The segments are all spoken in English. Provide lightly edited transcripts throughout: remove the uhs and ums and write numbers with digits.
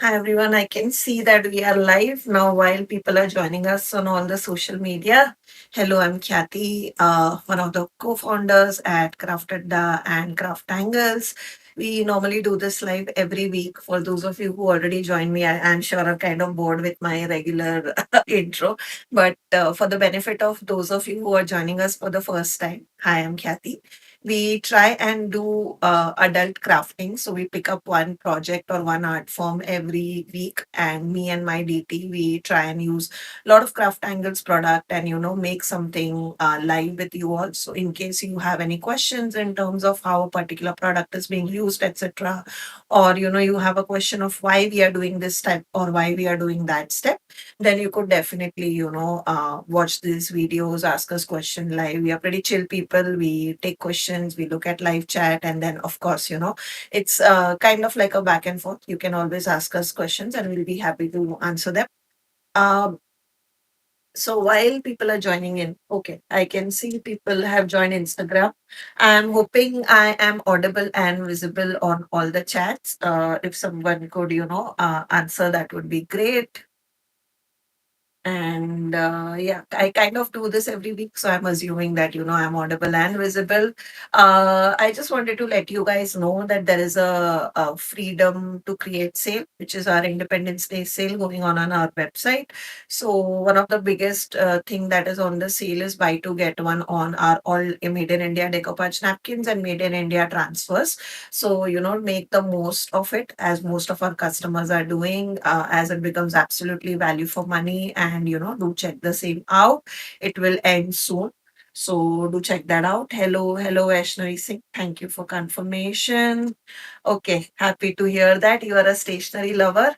Hi everyone, I can see that we are live now while people are joining us on all the social media. Hello, I'm Khyati, one of the co-founders at Crafted and CrafTangles. We normally do this live every week. For those of you who already joined me, I'm sure are kind of bored with my regular intro. But for the benefit of those of you who are joining us for the first time, hi, I'm Khyati. We try and do adult crafting. So we pick up one project or one art form every week, and me and my DT, we try and use a lot of craft angles product and make something live with you all. So in case you have any questions in terms of how a particular product is being used, etc., or you have a question of why we are doing this step or why we are doing that step, then you could definitely watch these videos, ask us question live. We are pretty chill people. We take questions, we look at live chat, and then of course it's kind of like a back and forth. You can always ask us questions and we'll be happy to answer them. um, so while people are joining in, okay, I can see people have joined Instagram. I'm hoping I am audible and visible on all the chats. If someone could answer, that would be great. And yeah, I kind of do this every week, so I'm assuming that I'm audible and visible. I just wanted to let you guys know that there is a Freedom to Create sale, which is our Independence Day sale going on our website. So one of the biggest thing that is on the sale is buy two get one on our all made in India decoupage napkins and made in India transfers. So make the most of it, as most of our customers are doing, as it becomes absolutely value for money. And do check the same out. It will end soon. So do check that out. Hello, Vaishnavi Singh. Thank you for confirmation. Okay, happy to hear that you are a stationery lover.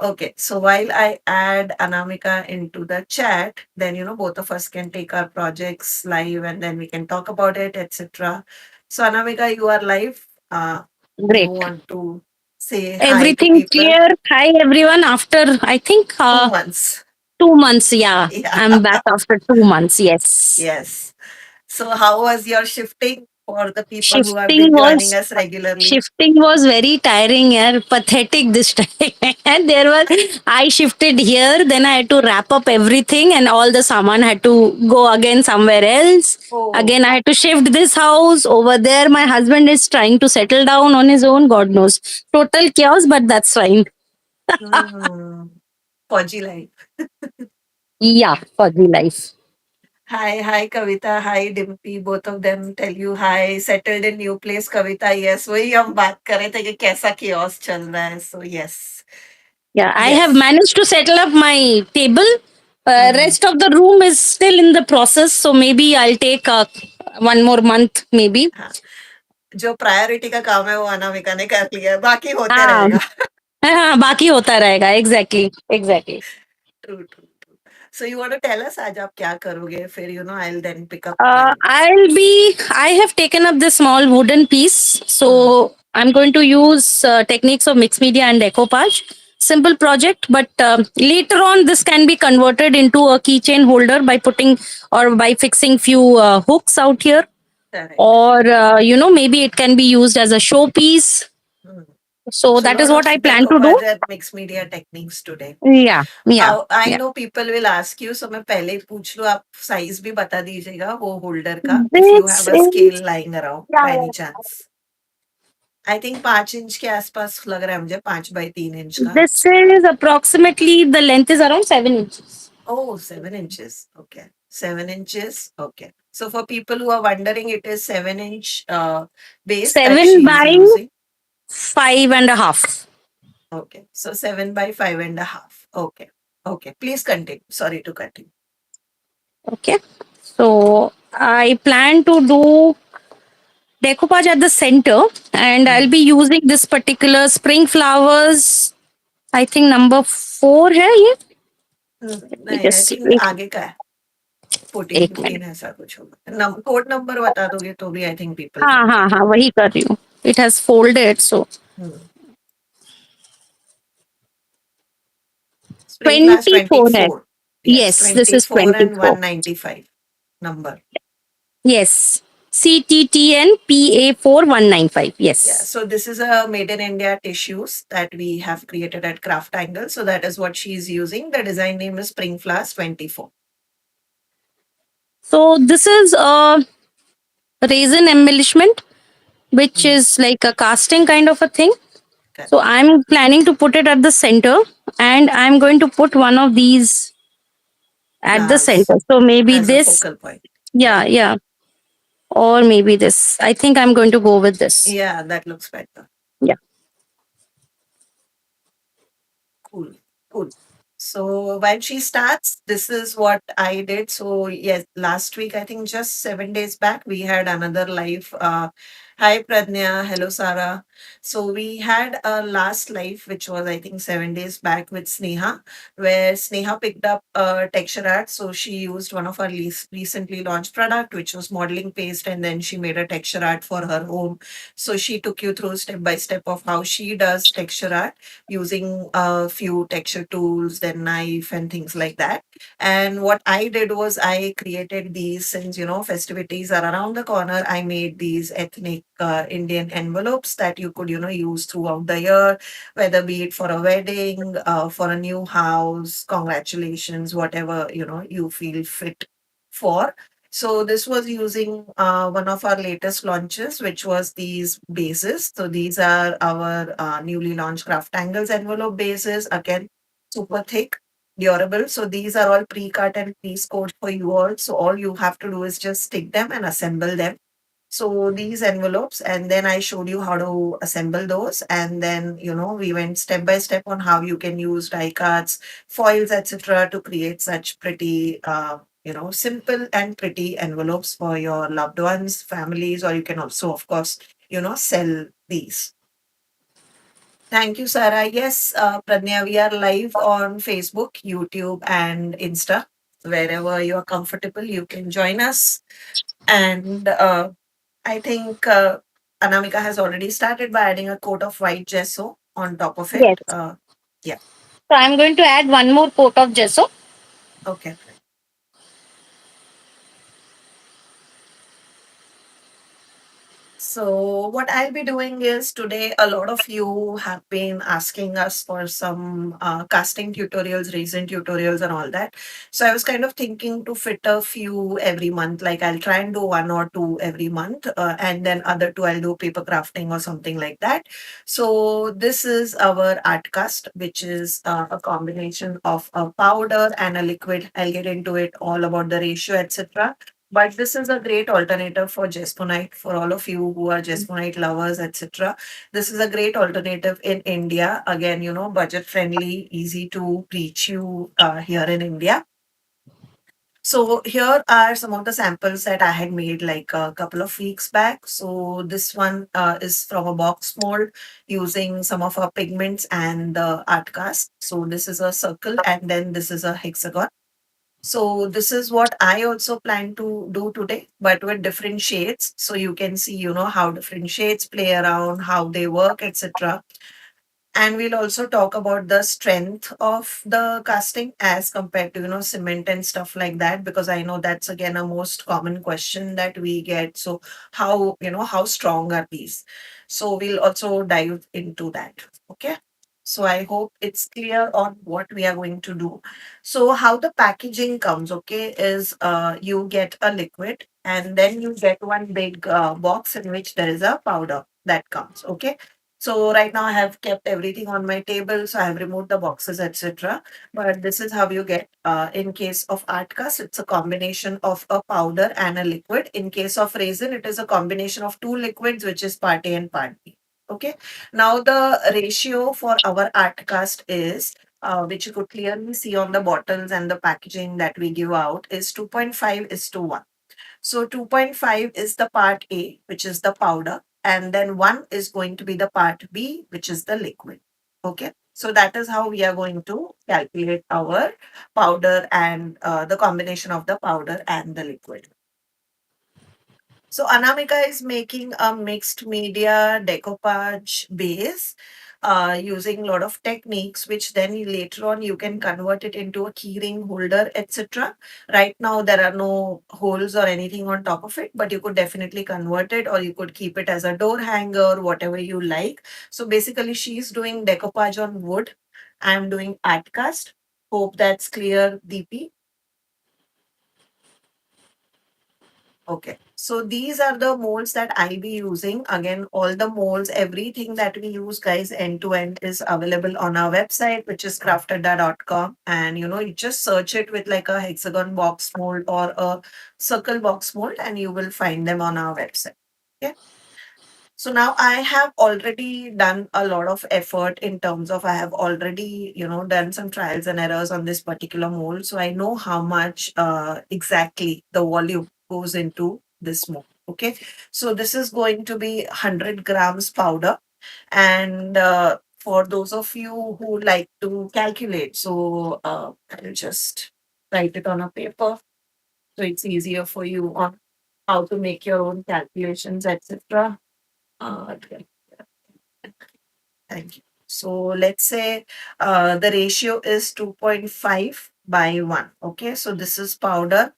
Okay, so while I add Anamika into the chat, then both of us can take our projects live and then we can talk about it, etc. So Anamika, you are live. Do you Great. want to say hi to Everything people? clear. Hi, everyone. After, I think, 2 months. 2 months. Yeah. Yeah. I'm back after 2 months. Yes. Yes. So how was your shifting for the people who have Shifting been joining was us regularly? shifting was very tiring and pathetic this time. And there was I shifted here, then I had to wrap up everything and all the saman had to go again somewhere else. Oh, Again, I had to shift this house over there. My husband is trying to settle down on his own. God knows. Total chaos, but that's fine. hmm. Fudgy life. Yeah, for the life. Hi, Kavita. Hi, Dimpy. Both of them tell you hi. Settled in new place, Kavita. Yes, वही हम बात कर रहे थे कि कैसा chaos चल रहा है. So yes, Yeah, I have yes. managed to settle up my table. Hmm. Rest of the room is still in the process, so maybe I'll take 1 more month, maybe. हाँ, जो प्रायोरिटी का काम है वो अनामिका ने कर लिया है. बाकी होते हाँ, रहेगा. हाँ, बाकी होता रहेगा. Exactly, exactly. True. So you want to tell us आज आप क्या करोगे? फिर I'll then pick up mine. I have taken up this small wooden piece. Hmm. So I'm going to use techniques of mixed media and decoupage. Simple project, but later on, this can be converted into a keychain holder by putting or by fixing few hooks out here. Correct. Or, maybe it can be used as a showpiece. Hmm. So So a that is lot what of I plan to do. decoupage and mixed media techniques today. Yeah, yeah, I yeah. know people will ask you, so मैं पहले ही पूछ लूँ, आप size भी बता दीजिएगा वो holder का, if you This have a is scale lying around by any chance. I think 5 inch के आसपास लग रहा है मुझे, 5 by 3 इंच का. this is approximately the length is around 7 inches. Oh, 7 inches. Okay. 7 inches. Okay. So for people who are wondering, it is 7 inch base that Seven she is by using. 5.5. Okay. So 7 by 5.5. Okay. Okay. Please continue. Sorry to cut you. Okay. So I plan to do decoupage at the center and I'll Hmm. be using this particular spring flowers. I think number 4 here. Yeah. Let me नहीं, just आई see. Think Wait, आगे का है. 14, एक 15 minute. ऐसा कुछ होगा. Code number बता दोगे तो भी आई थिंक पीपल हाँ कैन हाँ गेट. हाँ वही कर रही हूँ. It has folded. So spring class 24 है. 24. Yes, Yes, this twenty is four and 24. 195 number. Yes. CTTNPA4195. Yeah, Yes. so this is a made in India tissues that we have created at CraftAngle. So that is what she's using. The design name is Spring Flowers 24. So this is a resin embellishment, which Mm, is like a casting kind of a thing. So correct. I'm planning to put it at the center, and I'm going to put one of these at the Flowers center. So maybe as a this, focal point. Yeah. yeah, yeah, or maybe this. I think I'm going to go with this. Yeah, that looks better. Yeah. Cool. Cool. So while she starts, this is what I did. So yes, last week, I think just 7 days back, we had another live. Hi Pradnya, hello Sarah. So we had a last live, which was I think 7 days back with Sneha, where Sneha picked up texture art. So she used one of our recently launched product, which was modeling paste, and then she made a texture art for her home. So she took you through step by step of how she does texture art using a few texture tools, then knife and things like that. And what I did was I created these, since festivities are around the corner, I made these ethnic Indian envelopes that you could use throughout the year, whether be it for a wedding, for a new house, congratulations, whatever you feel fit for. So this was using one of our latest launches, which was these bases. So these are our newly launched CraftTangles envelope bases. Again, super thick, durable. So these are all pre-cut and pre-scored for you all. So all you have to do is just stick them and assemble them. So these envelopes, and then I showed you how to assemble those. And then, we went step by step on how you can use die cuts, foils, etc., to create such pretty, simple and pretty envelopes for your loved ones, families, or you can also, of course, sell these. Thank you, Sarah. Yes, Pradnya, we are live on Facebook, YouTube, and Insta. Wherever you are comfortable, you can join us. And I think Anamika has already started by adding a coat of white gesso on top of it. Yes. Yeah, So I'm going to add one more coat of gesso. okay. So, what I'll be doing is today, a lot of you have been asking us for some casting tutorials, recent tutorials, and all that. So, I was kind of thinking to fit a few every month. Like, I'll try and do one or two every month, and then other two, I'll do paper crafting or something like that. So, this is our art cast, which is a combination of a powder and a liquid. I'll get into it all about the ratio, etc. But this is a great alternative for Jesmonite for all of you who are Jesmonite lovers, etc. This is a great alternative in India. Again, budget friendly, easy to reach you here in India. So here are some of the samples that I had made like a couple of weeks back. So this one is from a box mold using some of our pigments and the art cast. So this is a circle and then this is a hexagon. So this is what I also plan to do today, but with different shades. So you can see, how different shades play around, how they work, etc. And we'll also talk about the strength of the casting as compared to, cement and stuff like that, because I know that's again a most common question that we get. So how strong are these? So we'll also dive into that. Okay. So I hope it's clear on what we are going to do. So how the packaging comes, okay, is you get a liquid and then you get one big box in which there is a powder that comes. Okay. So right now I have kept everything on my table. So I have removed the boxes, etc. But this is how you get. In case of art cast, it's a combination of a powder and a liquid. In case of resin, it is a combination of two liquids, which is part A and part B. Okay. Now the ratio for our art cast is, which you could clearly see on the bottles and the packaging that we give out, is 2.5 is to 1. So 2.5 is the part A, which is the powder, and then 1 is going to be the part B, which is the liquid. Okay. So that is how we are going to calculate our powder and the combination of the powder and the liquid. So Anamika is making a mixed media decoupage base. using a lot of techniques, which then later on you can convert it into a keyring holder, etc. Right now, there are no holes or anything on top of it, but you could definitely convert it, or you could keep it as a door hanger, whatever you like. So basically, she's doing decoupage on wood. I'm doing art cast. Hope that's clear, DP. Okay. So these are the molds that I'll be using. Again, all the molds, everything that we use, guys, end to end is available on our website, which is craftada.com. And you just search it with like a hexagon box mold or a circle box mold, and you will find them on our website. Okay. So now I have already done a lot of effort in terms of I have already, done some trials and errors on this particular mold. So I know how much exactly the volume goes into this mold. Okay. So this is going to be 100 grams powder. And for those of you who like to calculate, so I'll just write it on a paper. So it's easier for you on how to make your own calculations, etc. Okay. Thank you. So let's say the ratio is 2.5 by 1. Okay, so this is powder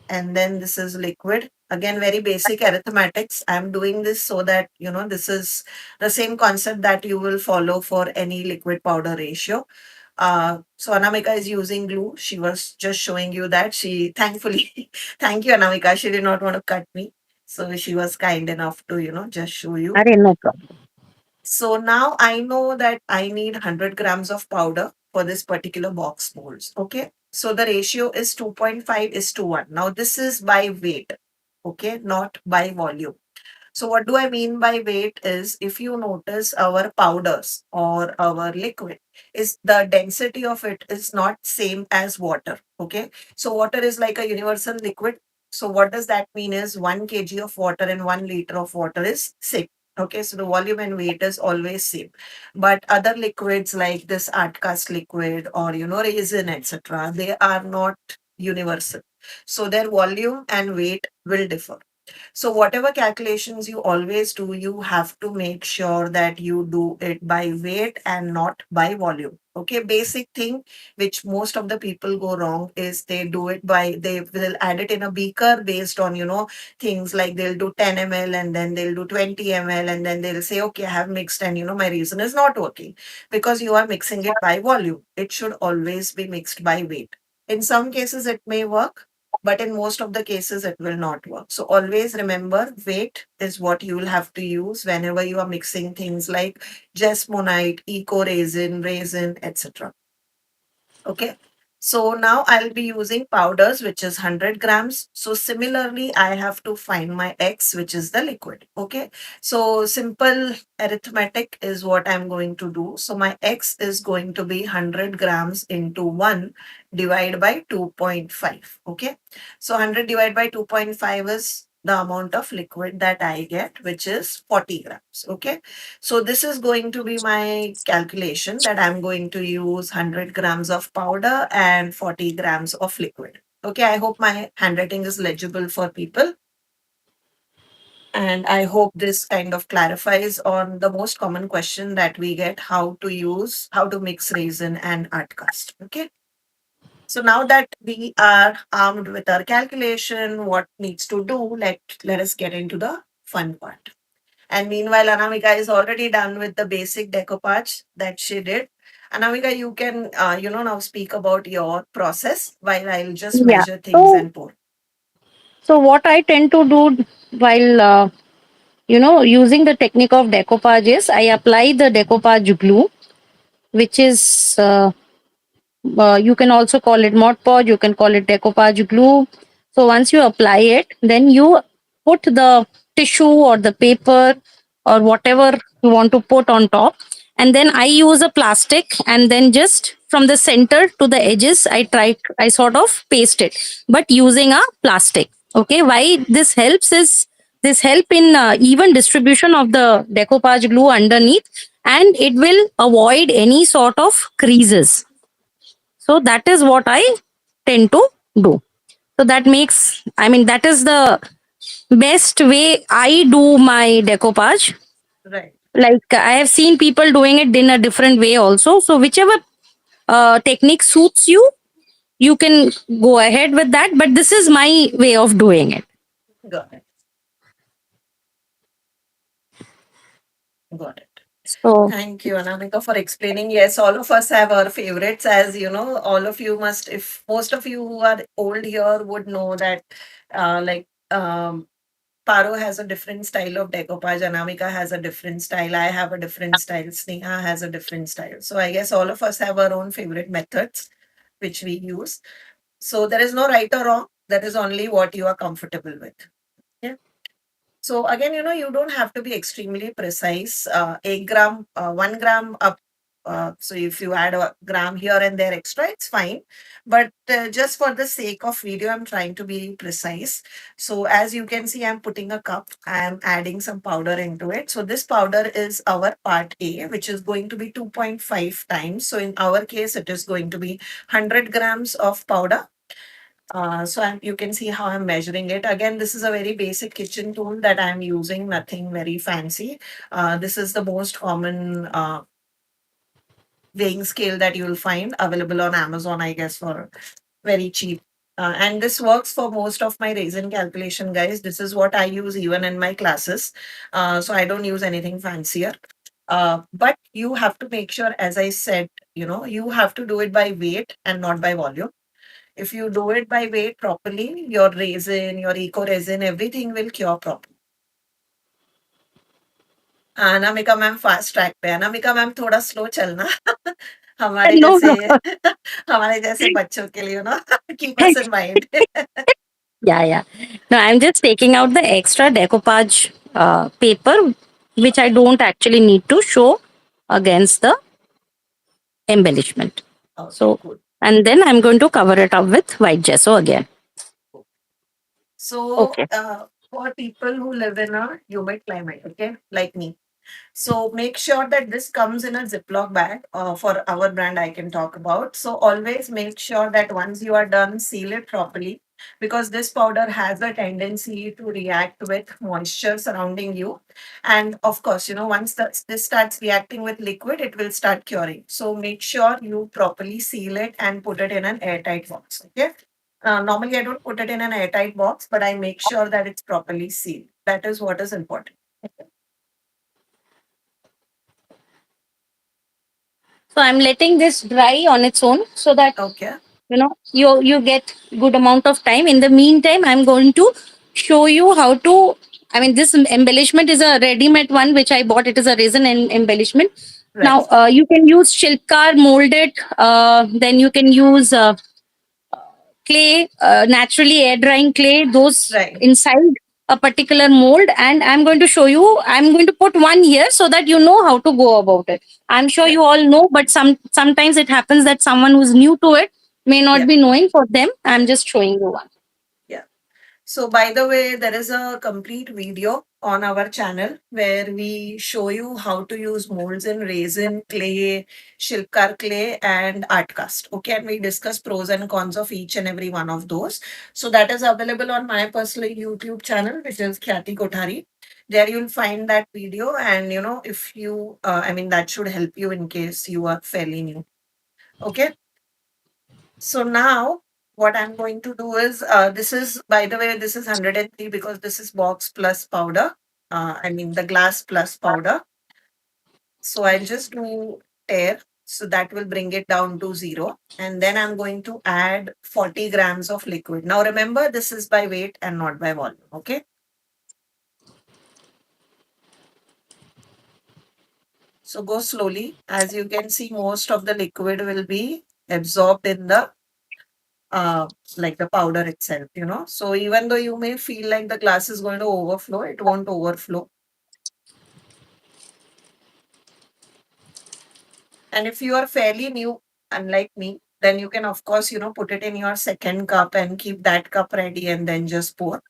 and then this is liquid. Again, very basic arithmetics. I'm doing this so that, this is the same concept that you will follow for any liquid powder ratio. So Anamika is using glue. She was just showing you that. She thankfully, thank you, Anamika. She did not want to cut me. So she was kind enough to, just show you. Are no problem. So now I know that I need 100 grams of powder for this particular box molds. Okay. So the ratio is 2.5 is to 1. Now this is by weight. Okay. Not by volume. So what do I mean by weight is if you notice our powders or our liquid is the density of it is not same as water. Okay. So water is like a universal liquid. So what does that mean is 1 kg of water and 1 liter of water is same. Okay, so the volume and weight is always same. But other liquids like this art cast liquid or resin, etc., they are not universal. So their volume and weight will differ. So whatever calculations you always do, you have to make sure that you do it by weight and not by volume. Okay, basic thing which most of the people go wrong is they do it by they will add it in a beaker based on things like they'll do 10 ml and then they'll do 20 ml and then they'll say okay I have mixed and my reason is not working because you are mixing it by volume. It should always be mixed by weight. In some cases it may work, but in most of the cases it will not work. So always remember weight is what you will have to use whenever you are mixing things like jasmonite, eco resin, etc. Okay. So now I'll be using powders, which is 100 grams. So similarly, I have to find my X, which is the liquid. Okay. So simple arithmetic is what I'm going to do. So my X is going to be 100 grams into 1 divided by 2.5. Okay. So 100 divided by 2.5 is the amount of liquid that I get, which is 40 grams. Okay. So this is going to be my calculation that I'm going to use 100 grams of powder and 40 grams of liquid. Okay, I hope my handwriting is legible for people. And I hope this kind of clarifies on the most common question that we get, how to mix resin and art cast. Okay. So now that we are armed with our calculation, what needs to do, let us get into the fun part. And meanwhile, Anamika is already done with the basic decoupage that she did. Anamika, you can, now speak about your process while I'll just Yeah. measure things So, and pour. so what I tend to do while using the technique of decoupage is I apply the decoupage glue, which is you can also call it Mod Podge, you can call it decoupage glue. So once you apply it, then you put the tissue or the paper or whatever you want to put on top. And then I use a plastic and then just from the center to the edges, I sort of paste it, but using a plastic. Okay, why this helps is this help in even distribution of the decoupage glue underneath, and it will avoid any sort of creases. So that is what I tend to do. So that makes, I mean, that is the best way I do my decoupage. Right. Like I have seen people doing it in a different way also. So whichever technique suits you, you can go ahead with that. But this is my way of doing it. Got it. Got it. So Thank you, Anamika, for explaining. Yes, all of us have our favorites, as you know. All of you must, if most of you who are old here would know that, like, Paro has a different style of decoupage. Anamika has a different style. I have a different style. Sneha has a different style. So I guess all of us have our own favorite methods which we use. So there is no right or wrong. There is only what you are comfortable with. Yeah. So again, you don't have to be extremely precise. 8 gram, 1 gram up. So if you add a gram here and there extra, it's fine. But just for the sake of video, I'm trying to be precise. So as you can see, I'm putting a cup. I'm adding some powder into it. So this powder is our part A, which is going to be 2.5 times. So in our case, it is going to be 100 grams of powder. You can see how I'm measuring it. Again, this is a very basic kitchen tool that I'm using, nothing very fancy. This is the most common weighing scale that you'll find available on Amazon, I guess, for very cheap. And this works for most of my raisin calculation, guys. This is what I use even in my classes. So I don't use anything fancier. But you have to make sure, as I said, you have to do it by weight and not by volume. If you do it by weight properly, your resin, your eco resin, everything will cure properly. Anamika ma'am fast track पे Anamika ma'am थोड़ा slow चलना हमारे no, जैसे no. हमारे जैसे बच्चों के लिए keep us in mind Yeah, yeah. No, I'm just taking out the extra decoupage paper, which I don't actually need to show against the embellishment. Okay So, good and then I'm going to cover it up with white gesso again. so Okay. for people who live in a humid climate, okay, like me. So make sure that this comes in a Ziploc bag. For our brand, I can talk about. So always make sure that once you are done, seal it properly, because this powder has a tendency to react with moisture surrounding you. And of course, once this starts reacting with liquid, it will start curing. So make sure you properly seal it and put it in an airtight box. Okay. Normally, I don't put it in an airtight box, but I make sure that it's properly sealed. That is what is important. So I'm letting this dry on its own so that Okay. you get good amount of time. In the meantime, I'm going to show you how to. I mean, this embellishment is a ready-made one which I bought. It is a resin embellishment. Now Right. you can use shilkar molded. Then you can use clay, naturally air drying clay, those Right. inside a particular mold. And I'm going to show you, I'm going to put one here so that you know how to go about it. I'm sure Yeah. you all know, but sometimes it happens that someone who's new to it may not Yeah. be knowing. For them, I'm just showing you one. Yeah. So, by the way, there is a complete video on our channel where we show you how to use molds in resin, clay, shilkar clay, and art cast. Okay. And we discuss pros and cons of each and every one of those. So, that is available on my personal YouTube channel, which is Khyati Kothari. There you'll find that video. And, if you, I mean, that should help you in case you are fairly new. Okay. So now what I'm going to do is, this is, by the way, this is 103 because this is box plus powder. I mean the glass plus powder. So I'll just do tear. So that will bring it down to 0. And then I'm going to add 40 grams of liquid. Now remember, this is by weight and not by volume. Okay. So go slowly. As you can see, most of the liquid will be absorbed in the uh, like the powder itself. So even though you may feel like the glass is going to overflow, it won't overflow. And if you are fairly new, unlike me, then you can, of course, put it in your second cup and keep that cup ready and then just pour.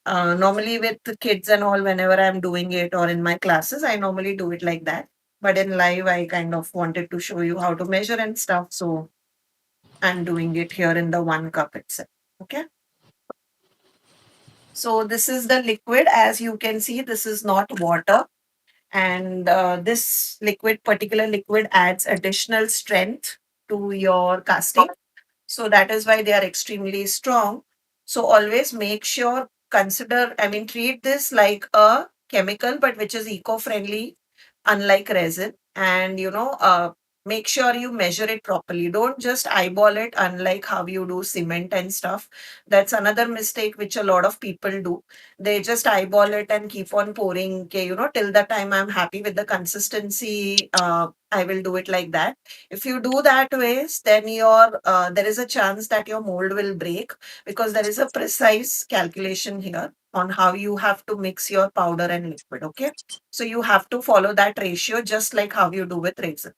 Normally, with the kids and all, whenever I'm doing it or in my classes, I normally do it like that. But in live, I kind of wanted to show you how to measure and stuff. So I'm doing it here in the 1 cup itself. Okay. So this is the liquid. As you can see, this is not water. And this particular liquid adds additional strength to your casting, so that is why they are extremely strong. So always make sure, consider, I mean, treat this like a chemical, but which is eco-friendly, unlike resin. And make sure you measure it properly. Don't just eyeball it, unlike how you do cement and stuff. That's another mistake which a lot of people do. They just eyeball it and keep on pouring, okay, till the time I'm happy with the consistency, I will do it like that. If you do that ways, then there is a chance that your mold will break, because there is a precise calculation here on how you have to mix your powder and liquid. Okay, so you have to follow that ratio just like how you do with resin.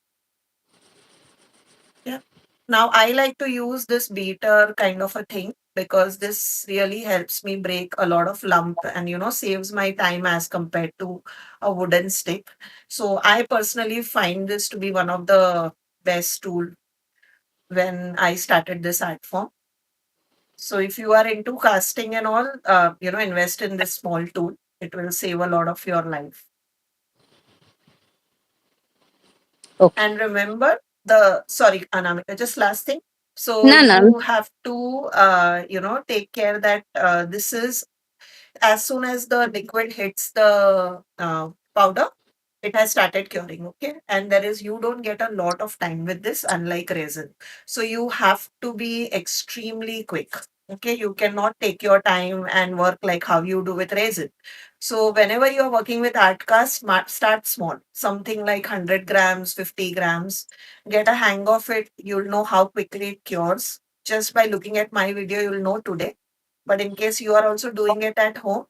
Yeah. Now I like to use this beater kind of a thing, because this really helps me break a lot of lump and saves my time as compared to a wooden stick. So I personally find this to be one of the best tool when I started this art form. So if you are into casting and all, invest in this small tool. It will save a lot of your life. Okay. And remember sorry, Anamika, just last thing. So No, no. you have to, take care that this is, as soon as the liquid hits the powder, it has started curing. Okay, and you don't get a lot of time with this, unlike resin. So you have to be extremely quick. Okay, you cannot take your time and work like how you do with resin. So whenever you're working with art cast, start small, something like 100 grams, 50 grams. Get a hang of it. You'll know how quickly it cures just by looking at my video. You'll know today, but in case you are also doing it at home,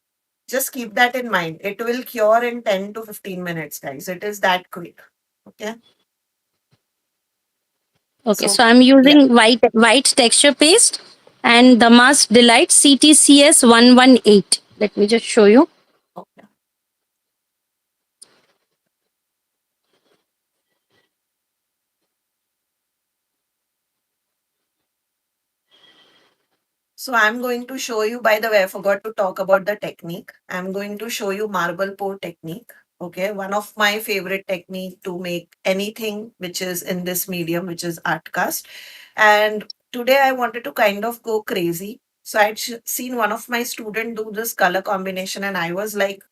just keep that in mind. It will cure in 10 to 15 minutes, guys. It is that quick. Okay. Okay, So, so I'm yeah. using white texture paste and the Mask Delight CTCS 118. Let me just show you. Okay. So, I'm going to show you, by the way, I forgot to talk about the technique. I'm going to show you marble pour technique. Okay. One of my favorite technique to make anything which is in this medium, which is art cast. And today I wanted to kind of go crazy. So I'd seen one of my student do this color combination, and I was like,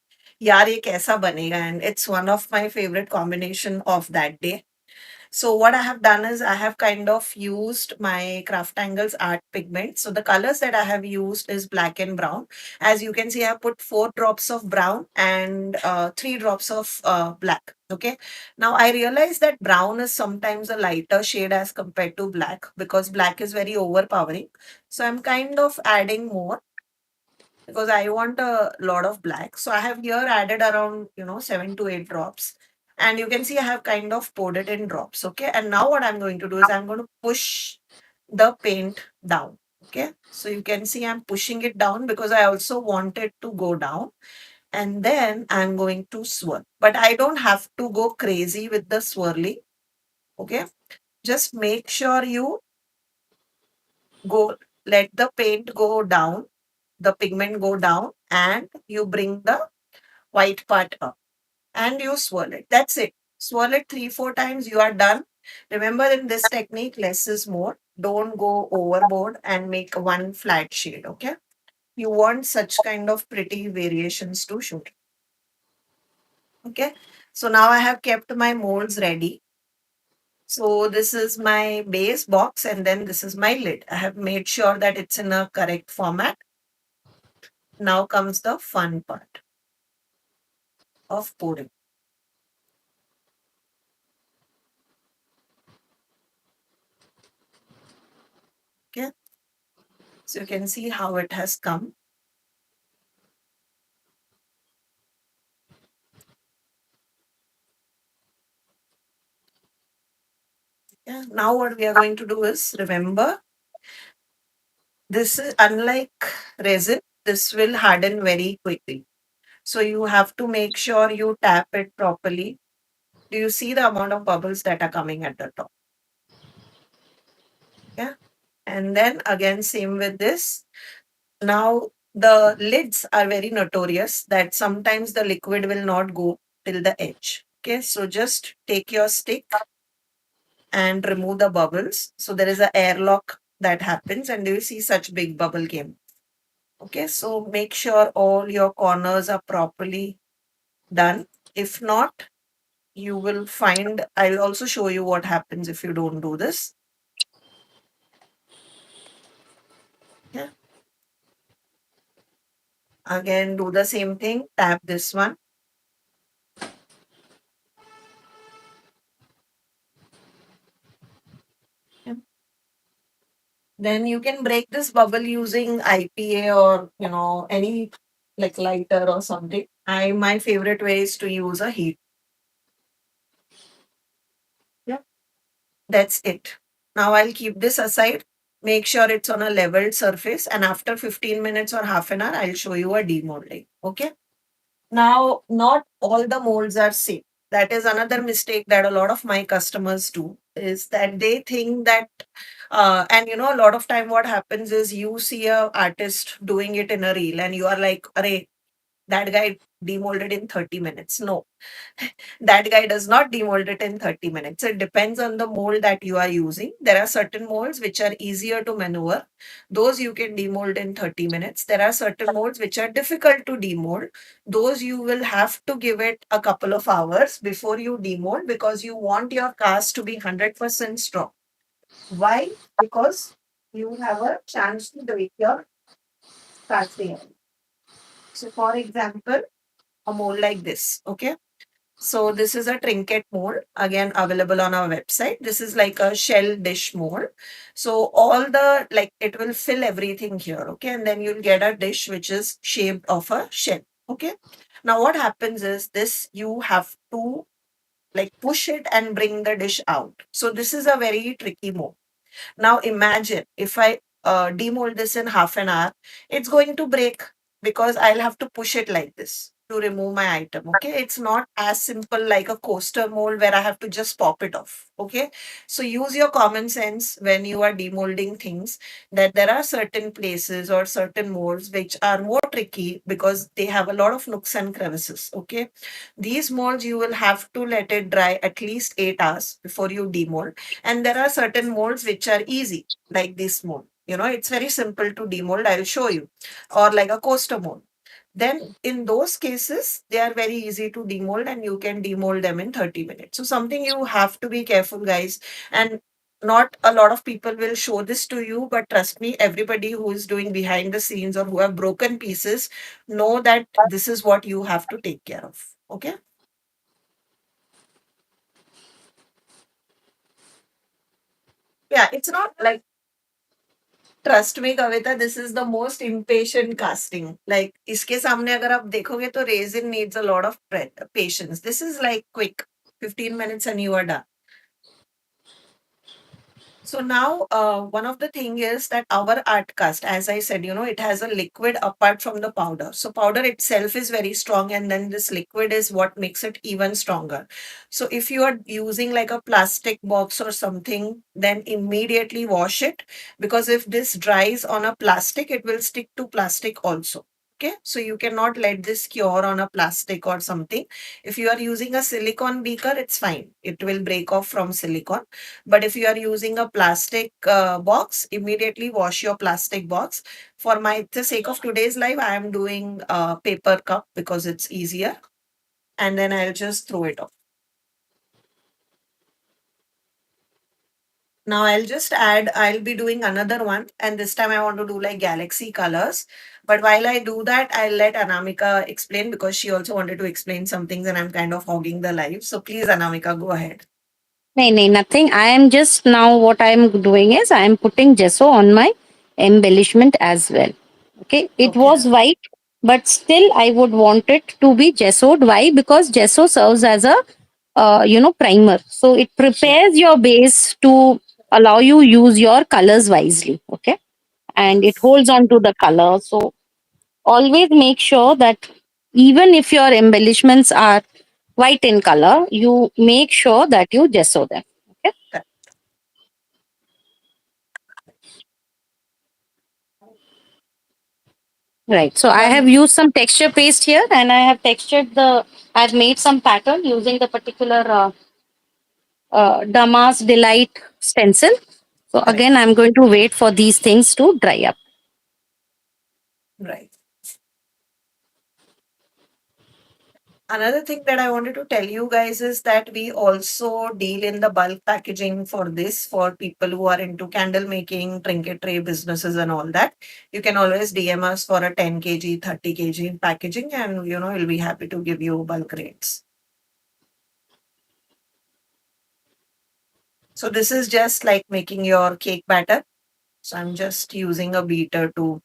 yaar ye kaisa banega? And it's one of my favorite combination of that day. So what I have done is I have kind of used my CrafTangles art pigment. So the colors that I have used is black and brown. As you can see, I have put 4 drops of brown and 3 drops of black. Okay. Now I realize that brown is sometimes a lighter shade as compared to black, because black is very overpowering. So I'm kind of adding more, because I want a lot of black. So I have here added around, 7 to 8 drops. And you can see I have kind of poured it in drops. Okay. And now what I'm going to do is I'm going to push the paint down. Okay. So you can see I'm pushing it down because I also want it to go down. And then I'm going to swirl. But I don't have to go crazy with the swirling. Okay. Just make sure you go, let the paint go down, the pigment go down, and you bring the white part up and you swirl it. That's it. Swirl it 3, 4 times. You are done. Remember, in this technique, less is more. Don't go overboard and make one flat shade. Okay. You want such kind of pretty variations to shoot. Okay. So now I have kept my molds ready. So this is my base box, and then this is my lid. I have made sure that it's in a correct format. Now comes the fun part of pouring. Okay. So you can see how it has come. Yeah. Now what we are going to do is, remember, this is unlike resin. This will harden very quickly. So you have to make sure you tap it properly. Do you see the amount of bubbles that are coming at the top? Yeah. And then again, same with this. Now the lids are very notorious that sometimes the liquid will not go. till the edge. Okay, so just take your stick and remove the bubbles. So there is a airlock that happens and you will see such big bubble came. Okay, so make sure all your corners are properly done. If not, you will find, I'll also show you what happens if you don't do this. Yeah. Again, do the same thing, tap this one. Yeah. Then you can break this bubble using IPA or any like lighter or something. My favorite way is to use a heat. Yeah. That's it. Now I'll keep this aside. Make sure it's on a leveled surface, and after 15 minutes or half an hour, I'll show you a demolding. Okay. Now, not all the molds are same. That is another mistake that a lot of my customers do, is that they think that, and a lot of time what happens is you see a artist doing it in a reel and you are like, "Arey, that guy demolded in 30 minutes." No, that guy does not demold it in 30 minutes. It depends on the mold that you are using. There are certain molds which are easier to maneuver. Those you can demold in 30 minutes. There are certain molds which are difficult to demold. Those you will have to give it a couple of hours before you demold because you want your cast to be 100% strong. Why? Because you have a chance to break your casting. So, for example, a mold like this, okay? So this is a trinket mold, again available on our website. This is like a shell dish mold. So all the, like, it will fill everything here, okay? And then you'll get a dish which is shaped of a shell, okay? Now what happens is this, you have to like push it and bring the dish out. So this is a very tricky mold. Now imagine if I demold this in half an hour, it's going to break because I'll have to push it like this to remove my item. Okay. It's not as simple like a coaster mold where I have to just pop it off. Okay. So use your common sense when you are demolding things, that there are certain places or certain molds which are more tricky because they have a lot of nooks and crevices. Okay. These molds you will have to let it dry at least 8 hours before you demold, and there are certain molds which are easy, like this mold. It's very simple to demold. I'll show you. Or like a coaster mold. Then in those cases, they are very easy to demold and you can demold them in 30 minutes. So something you have to be careful, guys. And not a lot of people will show this to you, but trust me, everybody who is doing behind the scenes or who have broken pieces know that this is what you have to take care of. Okay. Yeah, it's not like, trust me Kavita, this is the most impatient casting. Like इसके सामने अगर आप देखोगे तो resin needs a lot of patience. This is like quick 15 minutes and you are done. So now, one of the thing is that our art cast, as I said, it has a liquid apart from the powder. So powder itself is very strong, and then this liquid is what makes it even stronger. So if you are using like a plastic box or something, then immediately wash it, because if this dries on a plastic, it will stick to plastic also. Okay, so you cannot let this cure on a plastic or something. If you are using a silicone beaker, it's fine. It will break off from silicone, but if you are using a plastic box, immediately wash your plastic box. For the sake of today's live, I am doing a paper cup because it's easier. And then I'll just throw it off. Now I'll be doing another one. And this time I want to do like galaxy colors. But while I do that, I'll let Anamika explain because she also wanted to explain some things and I'm kind of hogging the live. So please, Anamika, go ahead. No, nothing. I am just now what I am doing is I am putting gesso on my embellishment as well. Okay, it Okay. was white, but still I would want it to be gessoed. Why? Because gesso serves as a primer, so it Yeah. prepares your base to allow you use your colors wisely. Okay, and it Yes. holds on to the color. So always make sure that even if your embellishments are white in color, you make sure that you gesso them. Okay. Right. So I have One, used some texture paste here, and I have textured the. I've made some pattern using the particular Damas Delight stencil. So again, correct. I'm going to wait for these things to dry up. Right. Another thing that I wanted to tell you guys is that we also deal in the bulk packaging for this for people who are into candle making, trinket tray businesses, and all that. You can always DM us for a 10 kg, 30 kg packaging, and we'll be happy to give you bulk rates. So, this is just like making your cake batter. So, I'm just using a beater to.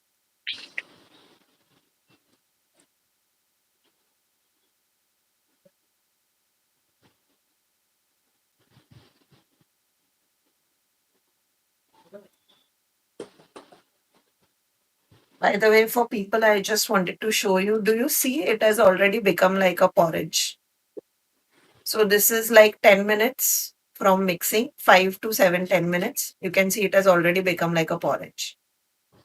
By the way, for people, I just wanted to show you. Do you see it has already become like a porridge? So this is like 10 minutes from mixing, 5 to 7, 10 minutes. You can see it has already become like a porridge.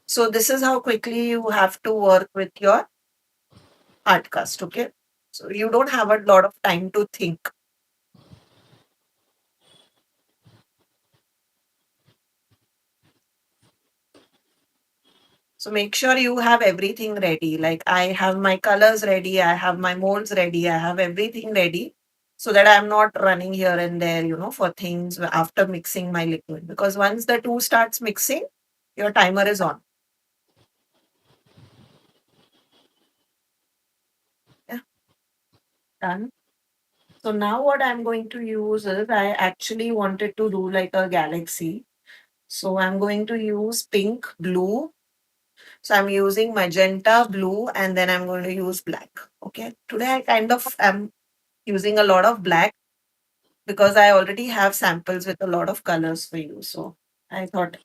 So this is how quickly you have to work with your art cast, okay? So you don't have a lot of time to think. So make sure you have everything ready. Like I have my colors ready, I have my molds ready, I have everything ready so that I'm not running here and there, for things after mixing my liquid. Because once the two starts mixing, your timer is on. Yeah, done. So now what I'm going to use is I actually wanted to do like a galaxy. So I'm going to use pink, blue. So I'm using magenta, blue, and then I'm going to use black. Okay. Today I kind of am using a lot of black because I already have samples with a lot of colors for you. So I thought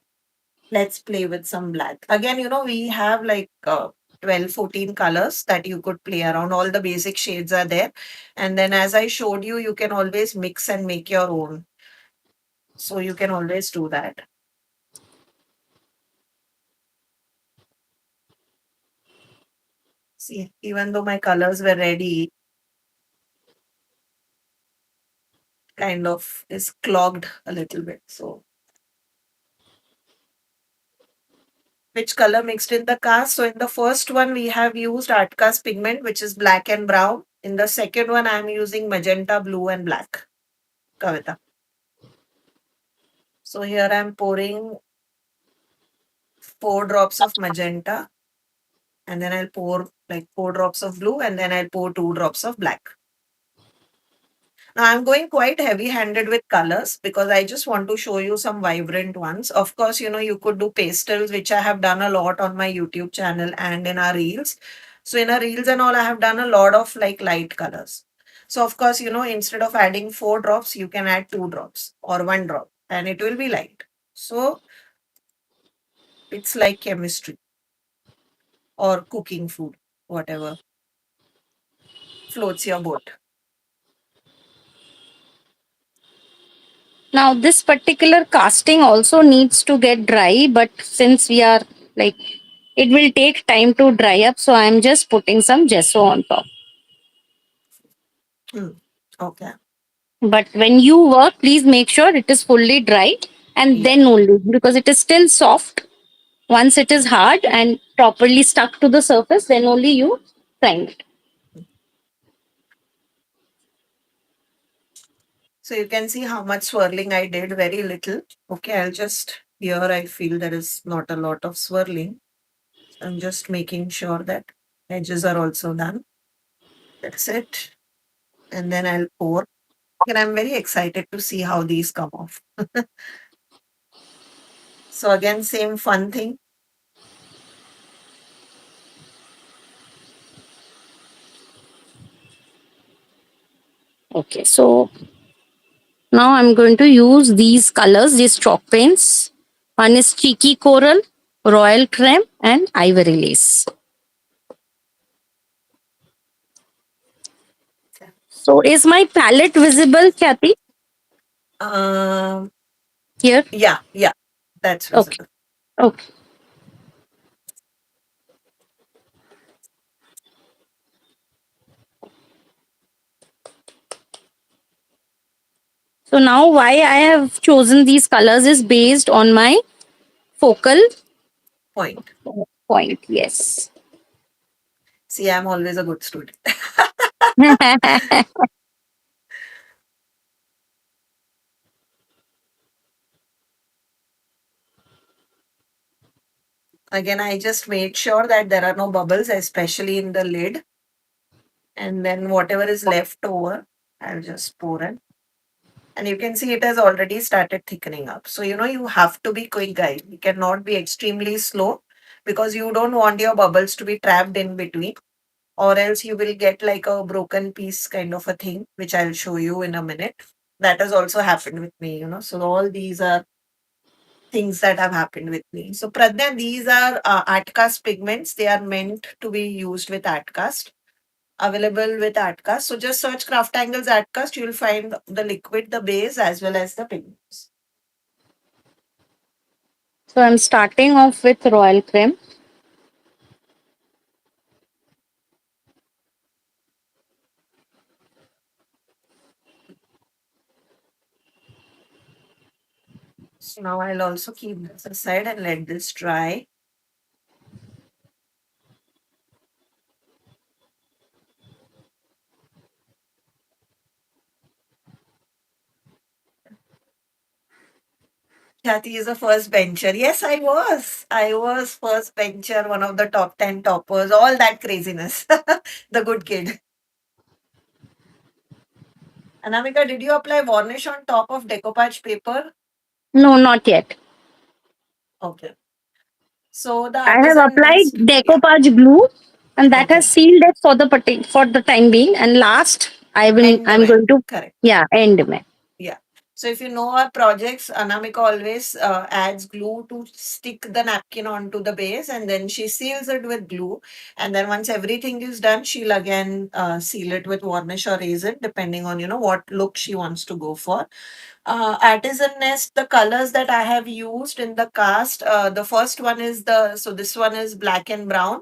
let's play with some black. Again, we have like 12, 14 colors that you could play around. All the basic shades are there. And then as I showed you, you can always mix and make your own. So you can always do that. See, even though my colors were ready, kind of is clogged a little bit. So which color mixed in the cast? So in the first one, we have used art cast pigment, which is black and brown. In the second one, I'm using magenta, blue, and black. Kavita. So here I'm pouring 4 drops of magenta, and then I'll pour like 4 drops of blue, and then I'll pour 2 drops of black. Now I'm going quite heavy handed with colors because I just want to show you some vibrant ones. Of course, you could do pastels, which I have done a lot on my YouTube channel and in our reels. So in our reels and all, I have done a lot of like light colors. So of course, instead of adding 4 drops, you can add 2 drops or 1 drop and it will be light. So it's like chemistry or cooking food, whatever floats your boat. Now, this particular casting also needs to get dry, but since we are like, it will take time to dry up, so I'm just putting some gesso on top. Hmm. Okay. But when you work, please make sure it is fully dry and Yeah. then only because it is still soft. Once it is hard and properly stuck to the surface, then only you grind it. So you can see how much swirling I did, very little. Okay, here I feel there is not a lot of swirling. So I'm just making sure that edges are also done. That's it. And then I'll pour. And I'm very excited to see how these come off. So again, same fun thing. Okay, so now I'm going to use these colors, these chalk paints. One is cheeky coral, royal creme, and ivory lace. So is my palette visible, Khyati? Um, Here? yeah, that's Okay. visible. Okay. So now why I have chosen these colors is based on my focal Point. point. Yes. See, I'm always a good student. Again, I just made sure that there are no bubbles, especially in the lid. And then whatever is left over, I'll just pour in. And you can see it has already started thickening up. So, you have to be quick, guys. You cannot be extremely slow because you don't want your bubbles to be trapped in between, or else you will get like a broken piece kind of a thing, which I'll show you in a minute. That has also happened with me. So, all these are things that have happened with me. So, Pradnya, these are art cast pigments. They are meant to be used with art cast, available with Artcast. So just search CrafTangles Artcast. You will find the liquid, the base, as well as the pigments. So I'm starting off with royal cream. So now I'll also keep this aside and let this dry. Khyati is a first bencher. Yes, I was. I was first bencher, one of the top 10 toppers, all that craziness. The good kid. Anamika, did you apply varnish on top of decoupage paper? No, not yet. Okay. So the I have artisan applied nest. Yeah. decoupage glue, and that has Okay. sealed it for the for the time being. And last, End I'm man. going to, Correct. yeah, end me. Yeah. So if you know our projects, Anamika always adds glue to stick the napkin onto the base, and then she seals it with glue. And then once everything is done, she'll again seal it with varnish or resin, depending on what look she wants to go for. Artisan nest, the colors that I have used in the cast, the first one is so this one is black and brown,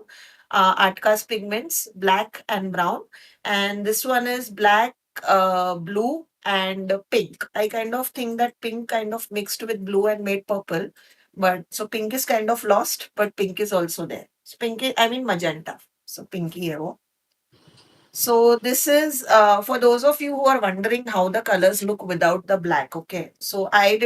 art cast pigments, black and brown. And this one is black, blue and pink. I kind of think that pink kind of mixed with blue and made purple. But so pink is kind of lost, but pink is also there. So pink is, I mean magenta. So pinky arrow. So this is for those of you who are wondering how the colors look without the black. Okay. So I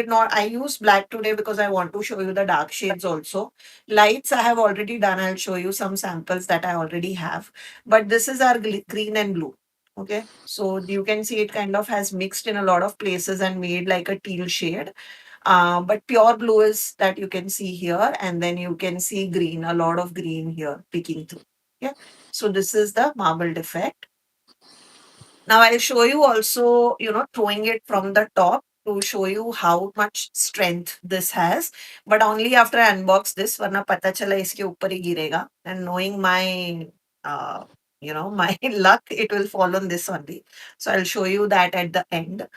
used black today because I want to show you the dark shades also. Lights I have already done. I'll show you some samples that I already have. But this is our green and blue. Okay. So you can see it kind of has mixed in a lot of places and made like a teal shade. But pure blue is that you can see here. And then you can see green, a lot of green here peeking through. Yeah. So this is the marbled effect. Now I'll show you also, throwing it from the top to show you how much strength this has. But only after I unbox this, वरना पता चला इसके ऊपर ही गिरेगा. And knowing uh, my luck, it will fall on this only. So I'll show you that at the end.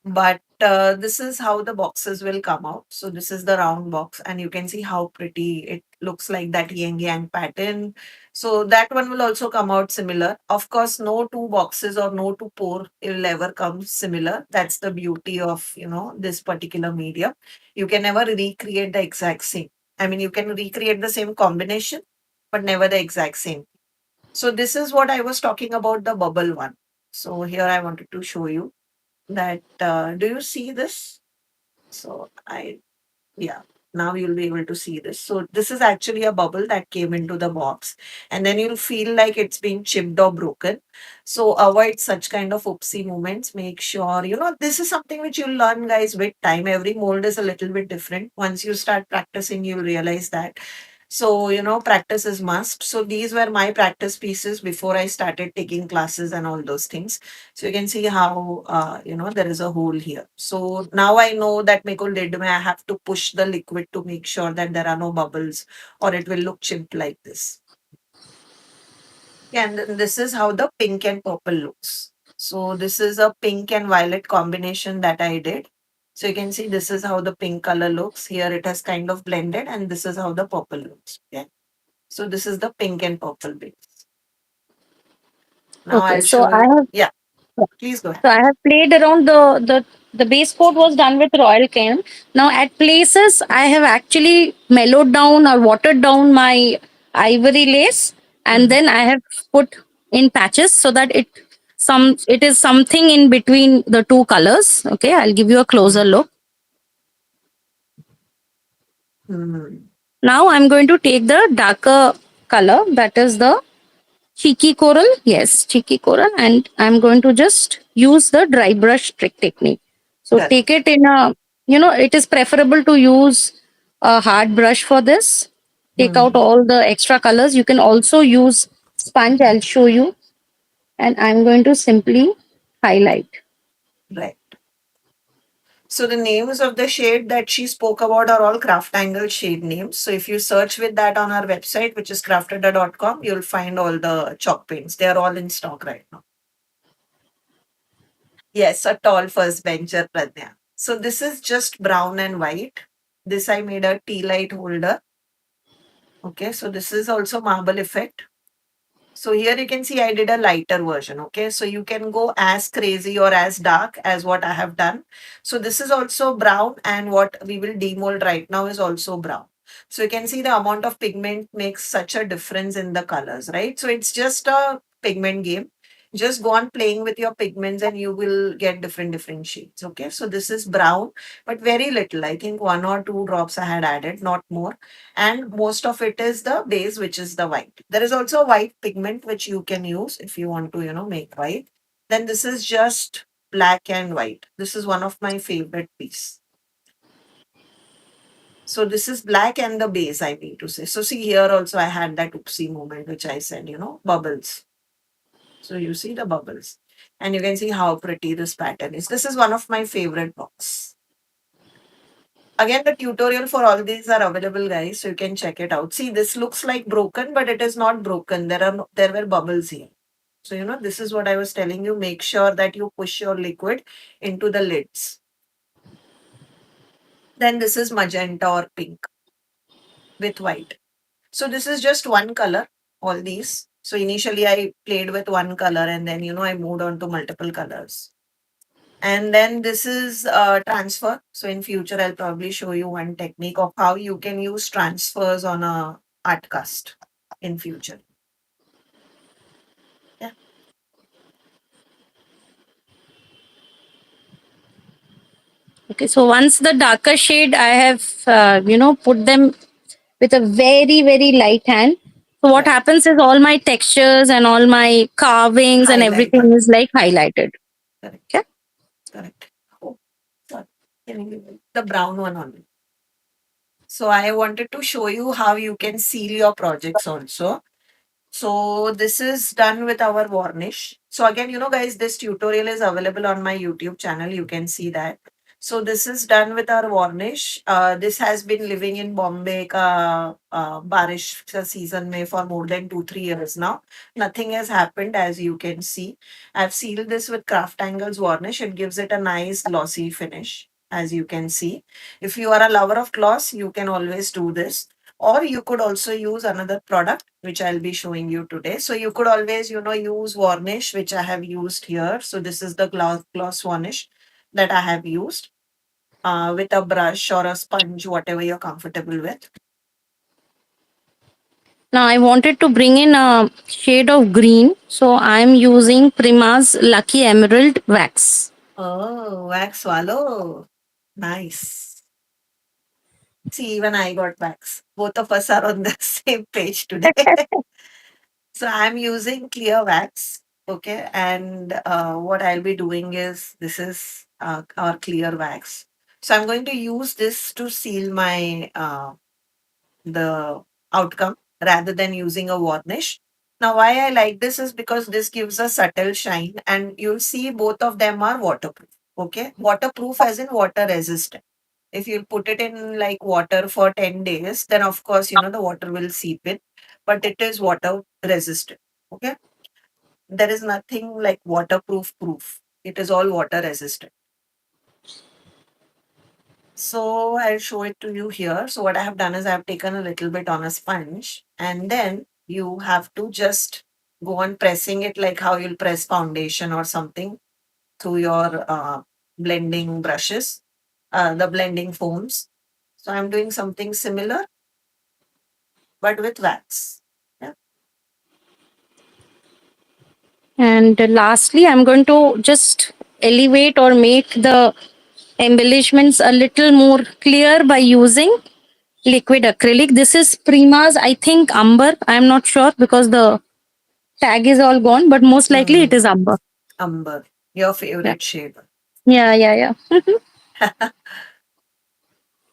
But this is how the boxes will come out. So this is the round box, and you can see how pretty it looks like, that yin yang pattern. So that one will also come out similar. Of course, no two boxes or no two pour will ever come similar. That's the beauty of this particular medium. You can never recreate the exact same. I mean, you can recreate the same combination, but never the exact same. So this is what I was talking about, the bubble one. So here I wanted to show you that do you see this? So I yeah, now you'll be able to see this. So this is actually a bubble that came into the box, and then you'll feel like it's been chipped or broken. So avoid such kind of oopsie moments. Make sure this is something which you'll learn, guys, with time. Every mold is a little bit different. Once you start practicing, you'll realize that. So, practice is must. So these were my practice pieces before I started taking classes and all those things. So you can see how there is a hole here. So now I know that मेरे को lid में I have to push the liquid to make sure that there are no bubbles, or it will look chipped like this. Yeah, and then this is how the pink and purple looks. So this is a pink and violet combination that I did. So you can see this is how the pink color looks. Here it has kind of blended, and this is how the purple looks. Okay. So this is the pink and purple base. Now Okay, I'll so show I you. have Yeah, please go ahead. so I have played around the The base coat was done with royal cane. Now, at places, I have actually mellowed down or watered down my ivory lace, and Mhm. then I have put in patches so that it is something in between the two colors. Okay, I'll give you a closer look. Mhm. Now, I'm going to take the darker color, that is the cheeky coral. Yes, cheeky coral, and I'm going to just use the dry brush trick technique. So Correct. take it in a, it is preferable to use a hard brush for this. Take out Mhm. all the extra colors. You can also use sponge. I'll show you, and I'm going to simply highlight. Right. So the names of the shade that she spoke about are all CraftAngle shade names. So if you search with that on our website, which is crafted.com, you'll find all the chalk paints. They are all in stock right now. Yes, a tall first bencher, Pradnya. So this is just brown and white. This I made a tea light holder. Okay, so this is also marble effect. So here you can see I did a lighter version. Okay, so you can go as crazy or as dark as what I have done. So this is also brown, and what we will demold right now is also brown. So you can see the amount of pigment makes such a difference in the colors, right? So it's just a pigment game. Just go on playing with your pigments and you will get different shades. Okay, so this is brown, but very little. I think 1 or 2 drops I had added, not more, and most of it is the base, which is the white. There is also a white pigment which you can use if you want to, make white. Then this is just black and white. This is one of my favorite piece. So this is black and the base, I mean to say. So see here also I had that oopsie moment which I said, bubbles. So you see the bubbles. And you can see how pretty this pattern is. This is one of my favorite box. Again, the tutorial for all these are available, guys, so you can check it out. See, this looks like broken, but it is not broken. There were bubbles here. So, this is what I was telling you. Make sure that you push your liquid into the lids. Then this is magenta or pink with white. So this is just one color, all these. So initially I played with one color, and then, I moved on to multiple colors. And then this is transfer. So in future, I'll probably show you one technique of how you can use transfers on a art cast in future. Yeah. Okay, so once the darker shade, I have, put them with a very, very light hand. So what Right. happens is all my textures and all my carvings and Highlighted. everything is like highlighted. Correct. Okay. Correct. Oh, sorry. Can you give me the brown one only? So I wanted to show you how you can seal your projects also. So this is done with our varnish. So again, guys, this tutorial is available on my YouTube channel. You can see that. So this is done with our varnish. This has been living in Bombay ka barish ka season mein for more than 2-3 years now. Nothing has happened, as you can see. I've sealed this with CrafTangles varnish. It gives it a nice glossy finish, as you can see. If you are a lover of gloss, you can always do this, or you could also use another product which I'll be showing you today. So you could always, use varnish, which I have used here. So this is the gloss varnish that I have used with a brush or a sponge, whatever you're comfortable with. Now I wanted to bring in a shade of green. So I'm using Prima's Lucky Emerald Wax. Oh, wax swallow. Nice. See, even I got wax. Both of us are on the same page today. So I'm using clear wax. Okay. And what I'll be doing is this is our clear wax. So I'm going to use this to seal my the outcome rather than using a varnish. Now, why I like this is because this gives a subtle shine, and you'll see both of them are waterproof. Okay. Waterproof as in water resistant. If you put it in like water for 10 days, then of course, the water will seep in, but it is water resistant. Okay. There is nothing like waterproof proof. It is all water resistant. So I'll show it to you here. So what I have done is I have taken a little bit on a sponge, and then you have to just go on pressing it like how you'll press foundation or something through your blending brushes, the blending foams. So I'm doing something similar, but with wax. Yeah. And lastly, I'm going to just elevate or make the embellishments a little more clear by using liquid acrylic. This is Prima's, I think, Amber. I'm not sure because the tag is all gone, but most likely it Mm, is Amber. umber, your Yeah. favorite shade. Yeah, yeah, yeah.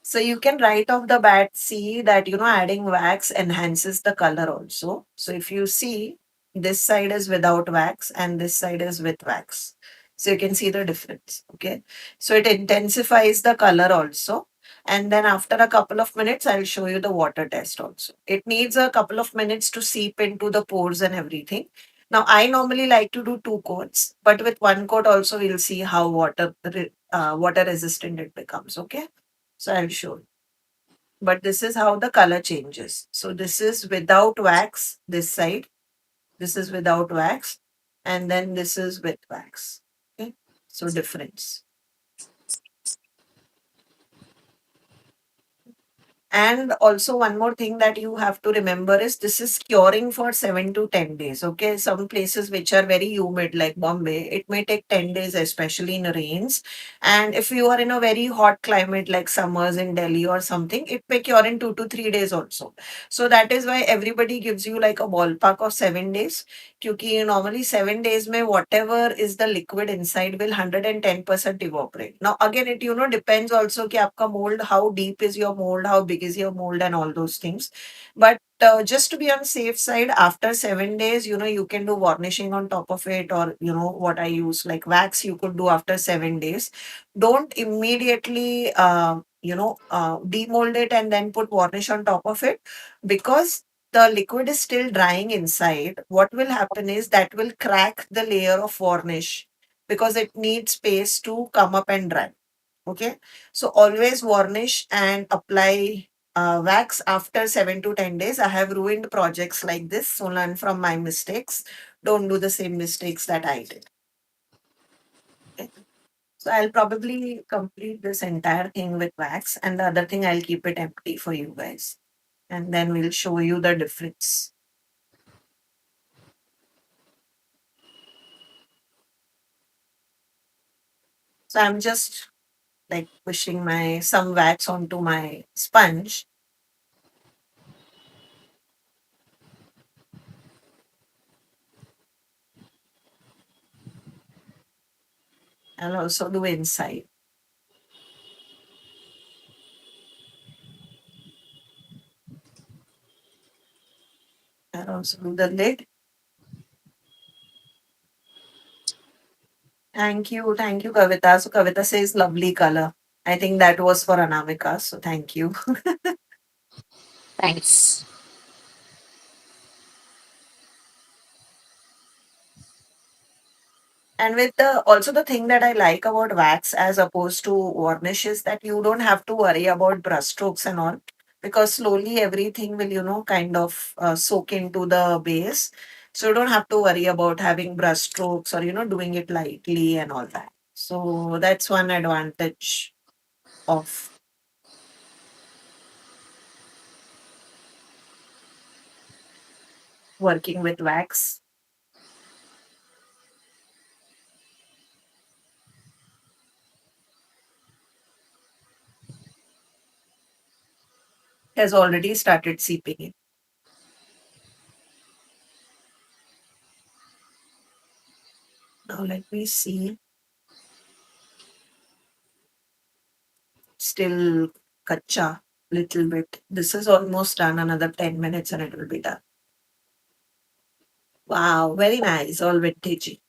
So you can write off the bat, see that, adding wax enhances the color also. So if you see, this side is without wax and this side is with wax. So you can see the difference. Okay. So it intensifies the color also. And then after a couple of minutes, I'll show you the water test also. It needs a couple of minutes to seep into the pores and everything. Now, I normally like to do two coats, but with one coat also, we'll see how water resistant it becomes. Okay. So I'll show you. But this is how the color changes. So this is without wax, this side. This is without wax. And then this is with wax. Okay. So difference. And also one more thing that you have to remember is this is curing for 7 to 10 days. Okay. Some places which are very humid, like Bombay, it may take 10 days, especially in rains. And if you are in a very hot climate like summers in Delhi or something, it may cure in 2 to 3 days also. So that is why everybody gives you like a ballpark of 7 days. Kyuki normally 7 days may whatever is the liquid inside will 110% evaporate. Now again it depends also कि आपका mold, how deep is your mold, how big is your mold and all those things. But just to be on safe side, after 7 days, you can do varnishing on top of it, or what I use like wax you could do after 7 days. Don't immediately demold it and then put varnish on top of it, because the liquid is still drying inside. What will happen is that will crack the layer of varnish because it needs space to come up and dry. Okay. So always varnish and apply wax after 7 to 10 days. I have ruined projects like this. So learn from my mistakes. Don't do the same mistakes that I did. Okay. So I'll probably complete this entire thing with wax, and the other thing I'll keep it empty for you guys. And then we'll show you the difference. So I'm just like pushing my some wax onto my sponge. I'll also do inside. I'll also do the lid. Thank you, Kavita. So Kavita says lovely color. I think that was for Anamika. So thank you. Thanks. And with the also the thing that I like about wax as opposed to varnish is that you don't have to worry about brush strokes and all, because slowly everything will kind of soak into the base. So you don't have to worry about having brush strokes or doing it lightly and all that. So that's one advantage of working with wax. Has already started seeping in. Now let me see. Still kacha little bit. This is almost done. Another 10 minutes and it will be done. Wow, very nice. All vintagey.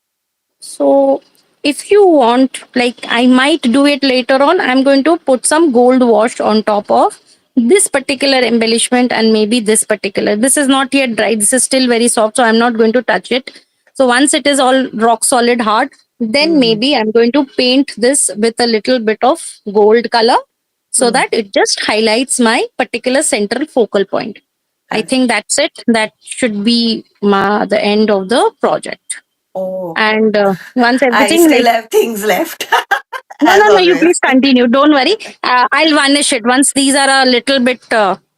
So, if you want, like I might do it later on, I'm going to put some gold wash on top of this particular embellishment and maybe this particular. This is not yet dry. This is still very soft, so I'm not going to touch it. So, once it is all rock solid hard, then Mm, maybe I'm going to paint this with a little bit of gold color so mm. that it just highlights my particular central focal point. I think Correct. that's it. That should be the end of the project. Oh, And once I everything still like have things left. No, as no, no. You always. please continue. Don't worry. I'll varnish it once these are a little bit,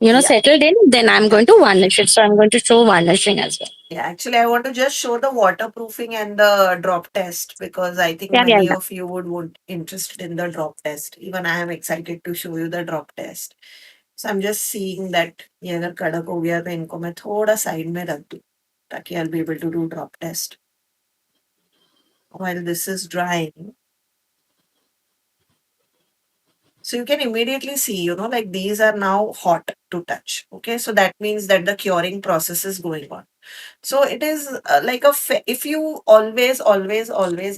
Yeah. settled in. Then I'm going to varnish it. So I'm going to show varnishing as well. Yeah, actually, I want to just show the waterproofing and the drop test because I think Yeah, yeah, many yeah. of you would interested in the drop test. Even I am excited to show you the drop test. So I'm just seeing that ये अगर कड़क हो गया तो इनको मैं थोड़ा side में रख दूँ ताकि I'll be able to do drop test while this is drying. So you can immediately see, like these are now hot to touch. Okay, so that means that the curing process is going on. So it is like if you always,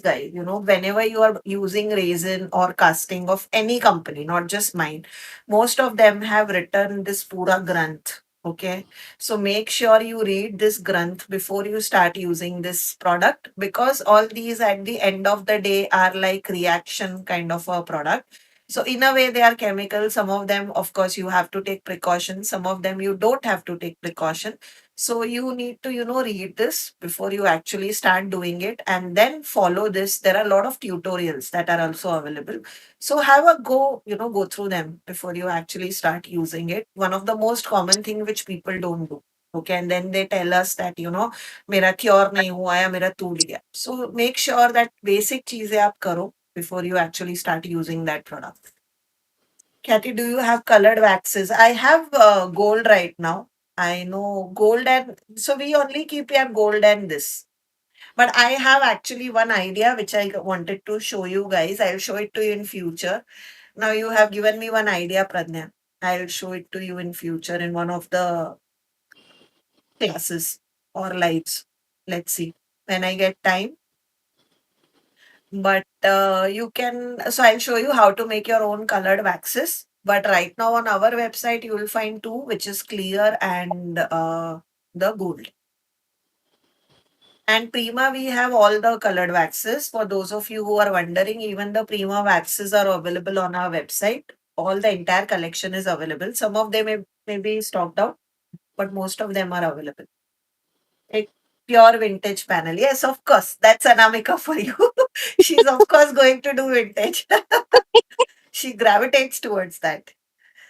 guys, whenever you are using resin or casting of any company, not just mine, most of them have written this pura granth. Okay, so make sure you read this granth before you start using this product because all these at the end of the day are like reaction kind of a product. So in a way, they are chemicals. Some of them, of course, you have to take precautions. Some of them you don't have to take precaution. So you need to, read this before you actually start doing it and then follow this. There are a lot of tutorials that are also available. So have a go, go through them before you actually start using it. One of the most common thing which people don't do. Okay, and then they tell us that, मेरा cure नहीं हुआ या मेरा टूट गया. So make sure that basic चीजें आप करो before you actually start using that product. Kathy, do you have colored waxes? I have gold right now. I know gold and so we only keep your gold and this. But I have actually one idea which I wanted to show you guys. I'll show it to you in future. Now you have given me one idea, Pradnya. I'll show it to you in future in one of the classes or lives. Let's see. When I get time, but you can, so I'll show you how to make your own colored waxes. But right now on our website, you will find two, which is clear and the gold. And Prima, we have all the colored waxes. For those of you who are wondering, even the Prima waxes are available on our website. All the entire collection is available. Some of them may be stocked out, but most of them are available. A pure vintage panel. Yes, of course. That's Anamika for you. She's of course going to do vintage. She gravitates towards that.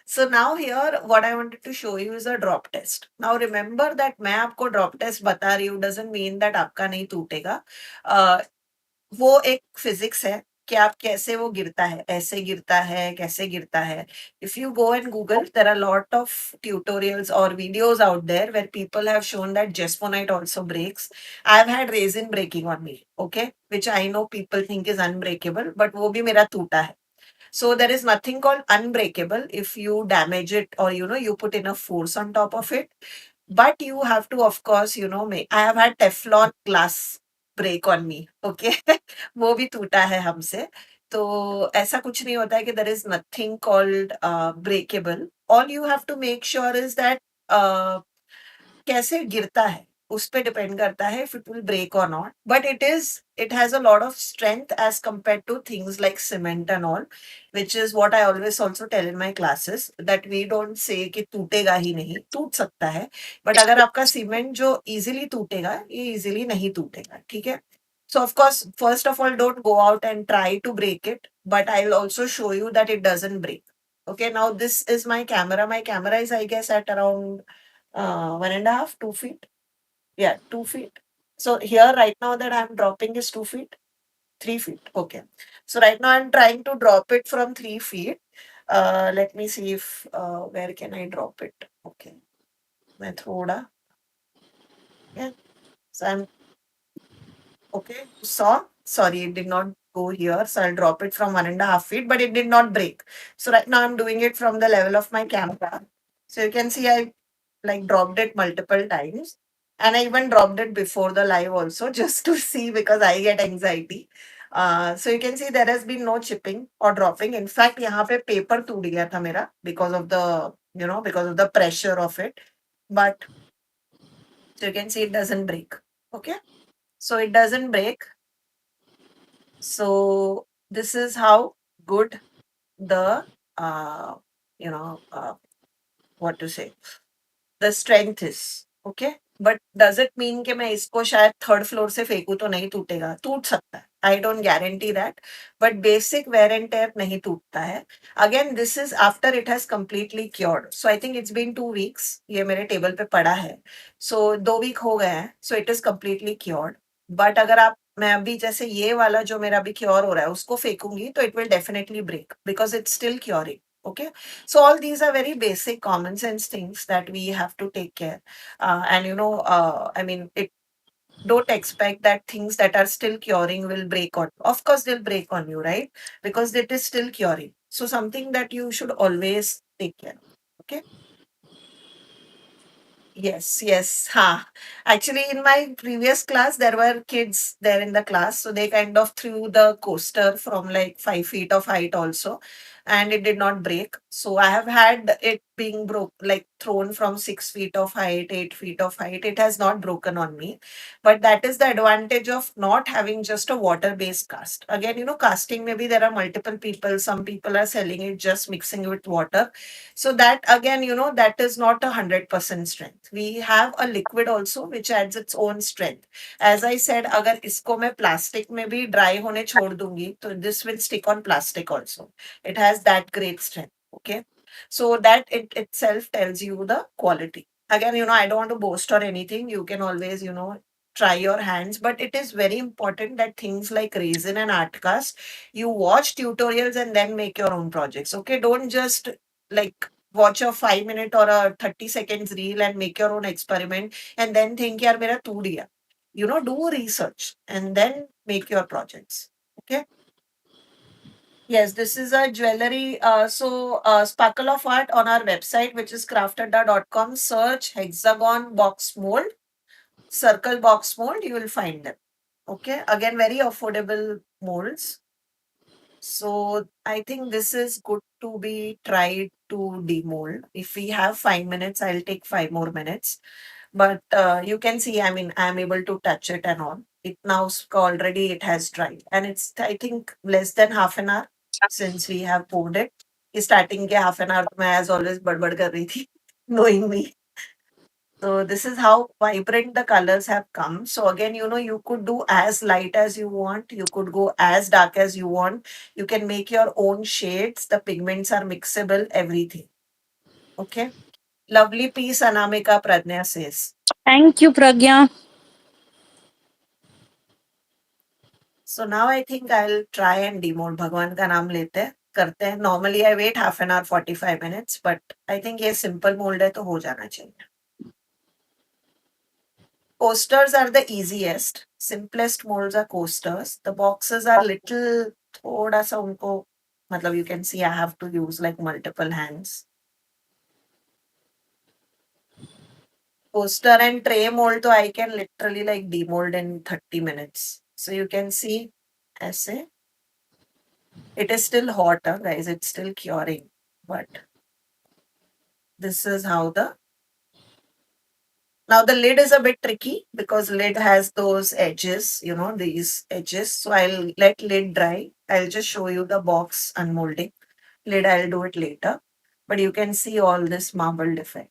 So now here what I wanted to show you is a drop test. Now remember that मैं आपको drop test बता रही हूँ doesn't mean that आपका नहीं टूटेगा. Uh, वो एक फिजिक्स है कि आप कैसे वो गिरता है, ऐसे गिरता है, कैसे गिरता है. If you go and Google, there are a lot of tutorials or videos out there where people have shown that Jesmonite also breaks. I've had resin breaking on me, okay, which I know people think is unbreakable, but वो भी मेरा टूटा है. So there is nothing called unbreakable if you damage it or you put enough force on top of it. But you have to, of course, make. I have had Teflon glass break on me. Okay, वो भी टूटा है हमसे. तो ऐसा कुछ नहीं होता है कि there is nothing called breakable. All you have to make sure is that कैसे गिरता है उस पे डिपेंड करता है if it will break or not. But it has a lot of strength as compared to things like cement and all, which is what I always also tell in my classes that we don't say कि टूटेगा ही नहीं, टूट सकता है, but अगर आपका cement जो easily टूटेगा ये easily नहीं टूटेगा, ठीक है. So of course, first of all, don't go out and try to break it, but I'll also show you that it doesn't break. Okay, now this is my camera. My camera is, I guess, at around 1.5, 2 feet. Yeah, 2 feet. So here right now that I'm dropping is 2 feet, 3 feet. Okay. So right now I'm trying to drop it from 3 feet. Let me see if where can I drop it. Okay. मैं थोड़ा. Yeah. So I'm okay. Saw. Sorry, it did not go here. So I'll drop it from 1.5 feet, but it did not break. So right now I'm doing it from the level of my camera. So you can see I like dropped it multiple times. And I even dropped it before the live also just to see because I get anxiety. So you can see there has been no chipping or dropping. In fact, यहाँ पे paper टूट गया था मेरा because of the pressure of it. But so you can see it doesn't break. Okay. So it doesn't break. So this is how good the uh, you know what to say the strength is. Okay. But does it mean कि मैं इसको शायद third floor से फेंकू तो नहीं टूटेगा? टूट सकता है, I don't guarantee that, but basic wear and tear नहीं टूटता है. Again this is after it has completely cured. So I think it's been 2 weeks, ये मेरे टेबल पे पड़ा है. सो 2 वीक हो गए हैं, so it is completely cured. But अगर आप, मैं अभी जैसे ये वाला जो मेरा अभी क्योर हो रहा है उसको फेंकूंगी तो it will definitely break because it's still curing. Okay, so all these are very basic common sense things that we have to take care. And I mean, it don't expect that things that are still curing will break on. Of course, they'll break on you, right? Because it is still curing. So something that you should always take care of. Okay. Yes, yes. Ha. Actually, in my previous class, there were kids there in the class. So they kind of threw the coaster from like 5 feet of height also, and it did not break. So I have had it being broke, like thrown from 6 feet of height, 8 feet of height. It has not broken on me. But that is the advantage of not having just a water-based cast. Again, casting, maybe there are multiple people. Some people are selling it just mixing with water, so that again, that is not 100% strength. We have a liquid also which adds its own strength. As I said, अगर इसको मैं plastic में भी dry होने छोड़ दूंगी तो this will stick on plastic also. It has that great strength. Okay. So that it itself tells you the quality. Again, I don't want to boast or anything. You can always, try your hands, but it is very important that things like resin and art cast, you watch tutorials and then make your own projects. Okay. Don't just like watch a 5 minute or a 30 seconds reel and make your own experiment and then think yaar mera tood gaya. Do research and then make your projects. Okay. Yes, this is a jewelry. Sparkle of Art on our website, which is craftedda.com. Search hexagon box mold, circle box mold, you will find them. Okay. Again, very affordable molds. So I think this is good to be tried to demold. If we have 5 minutes, I'll take 5 more minutes. But you can see, I mean, I'm able to touch it and all. It now already it has dried, and it's I think less than half an hour since we have poured it. Starting के half an hour तो मैं as always बड़बड़ कर रही थी, knowing me. So this is how vibrant the colors have come. So again, you could do as light as you want. You could go as dark as you want. You can make your own shades. The pigments are mixable, everything. Okay. Lovely piece, Anamika Pradnya says. Thank you, Pragya. So now I think I'll try and demold. भगवान का नाम लेते हैं, करते हैं. Normally I wait half an hour, 45 minutes, but I think ये simple mold है तो हो जाना चाहिए. Coasters are the easiest. Simplest molds are coasters. The boxes are little, थोड़ा सा उनको, मतलब you can see I have to use like multiple hands. Coaster and tray mold, so I can literally like demold in 30 minutes. So you can see, ऐसे. It is still hot, guys. It's still curing, but this is how the. Now the lid is a bit tricky because lid has those edges, these edges. So I'll let lid dry. I'll just show you the box unmolding. Lid, I'll do it later. But you can see all this marbled effect.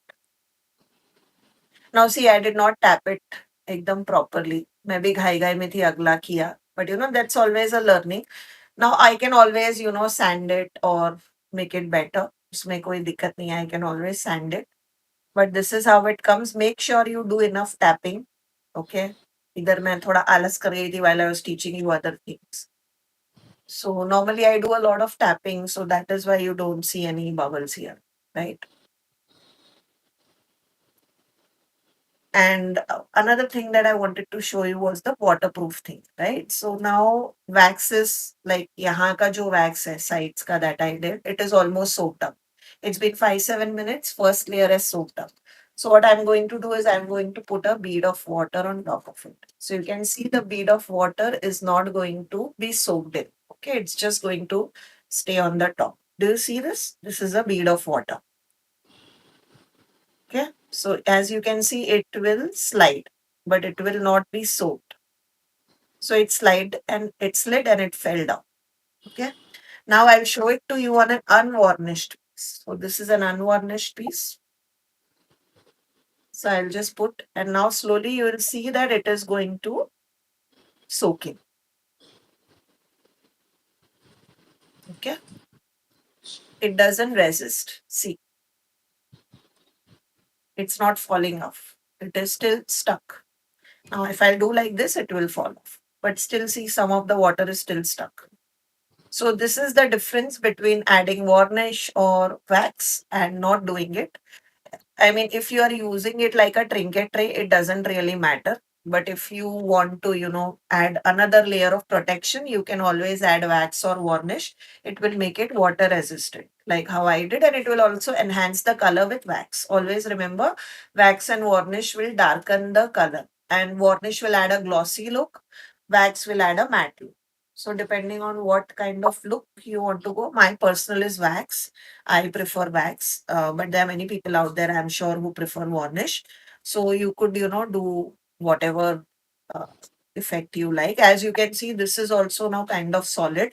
Now see, I did not tap it ekdam properly. मैं भी घाई घाई में थी, अगला किया. But that's always a learning. Now I can always, sand it or make it better. उसमें कोई दिक्कत नहीं है. I can always sand it. But this is how it comes. Make sure you do enough tapping. Okay. इधर मैं थोड़ा आलस कर रही थी while I was teaching you other things. So normally I do a lot of tapping, so that is why you don't see any bubbles here, right? And another thing that I wanted to show you was the waterproof thing, right? So now wax is like यहाँ का जो wax है sides का that I did, it is almost soaked up. It's been 5-7 minutes. First layer is soaked up. So what I'm going to do is I'm going to put a bead of water on top of it. So you can see the bead of water is not going to be soaked in. Okay, it's just going to stay on the top. Do you see this? This is a bead of water. Okay, so as you can see, it will slide, but it will not be soaked. So it slid and it slid and it fell down. Okay, now I'll show it to you on an unvarnished piece. So this is an unvarnished piece. So I'll just put, and now slowly you will see that it is going to soak in. Okay. It doesn't resist. See, it's not falling off. It is still stuck. Now, if I do like this, it will fall off. But still, see, some of the water is still stuck. So, this is the difference between adding varnish or wax and not doing it. I mean, if you are using it like a trinket tray, it doesn't really matter. But if you want to, add another layer of protection, you can always add wax or varnish. It will make it water resistant, like how I did, and it will also enhance the color with wax. Always remember, wax and varnish will darken the color, and varnish will add a glossy look, wax will add a matte look. So, depending on what kind of look you want to go, my personal is wax. I prefer wax, but there are many people out there, I'm sure, who prefer varnish. So you could, do whatever uh, effect you like. As you can see, this is also now kind of solid.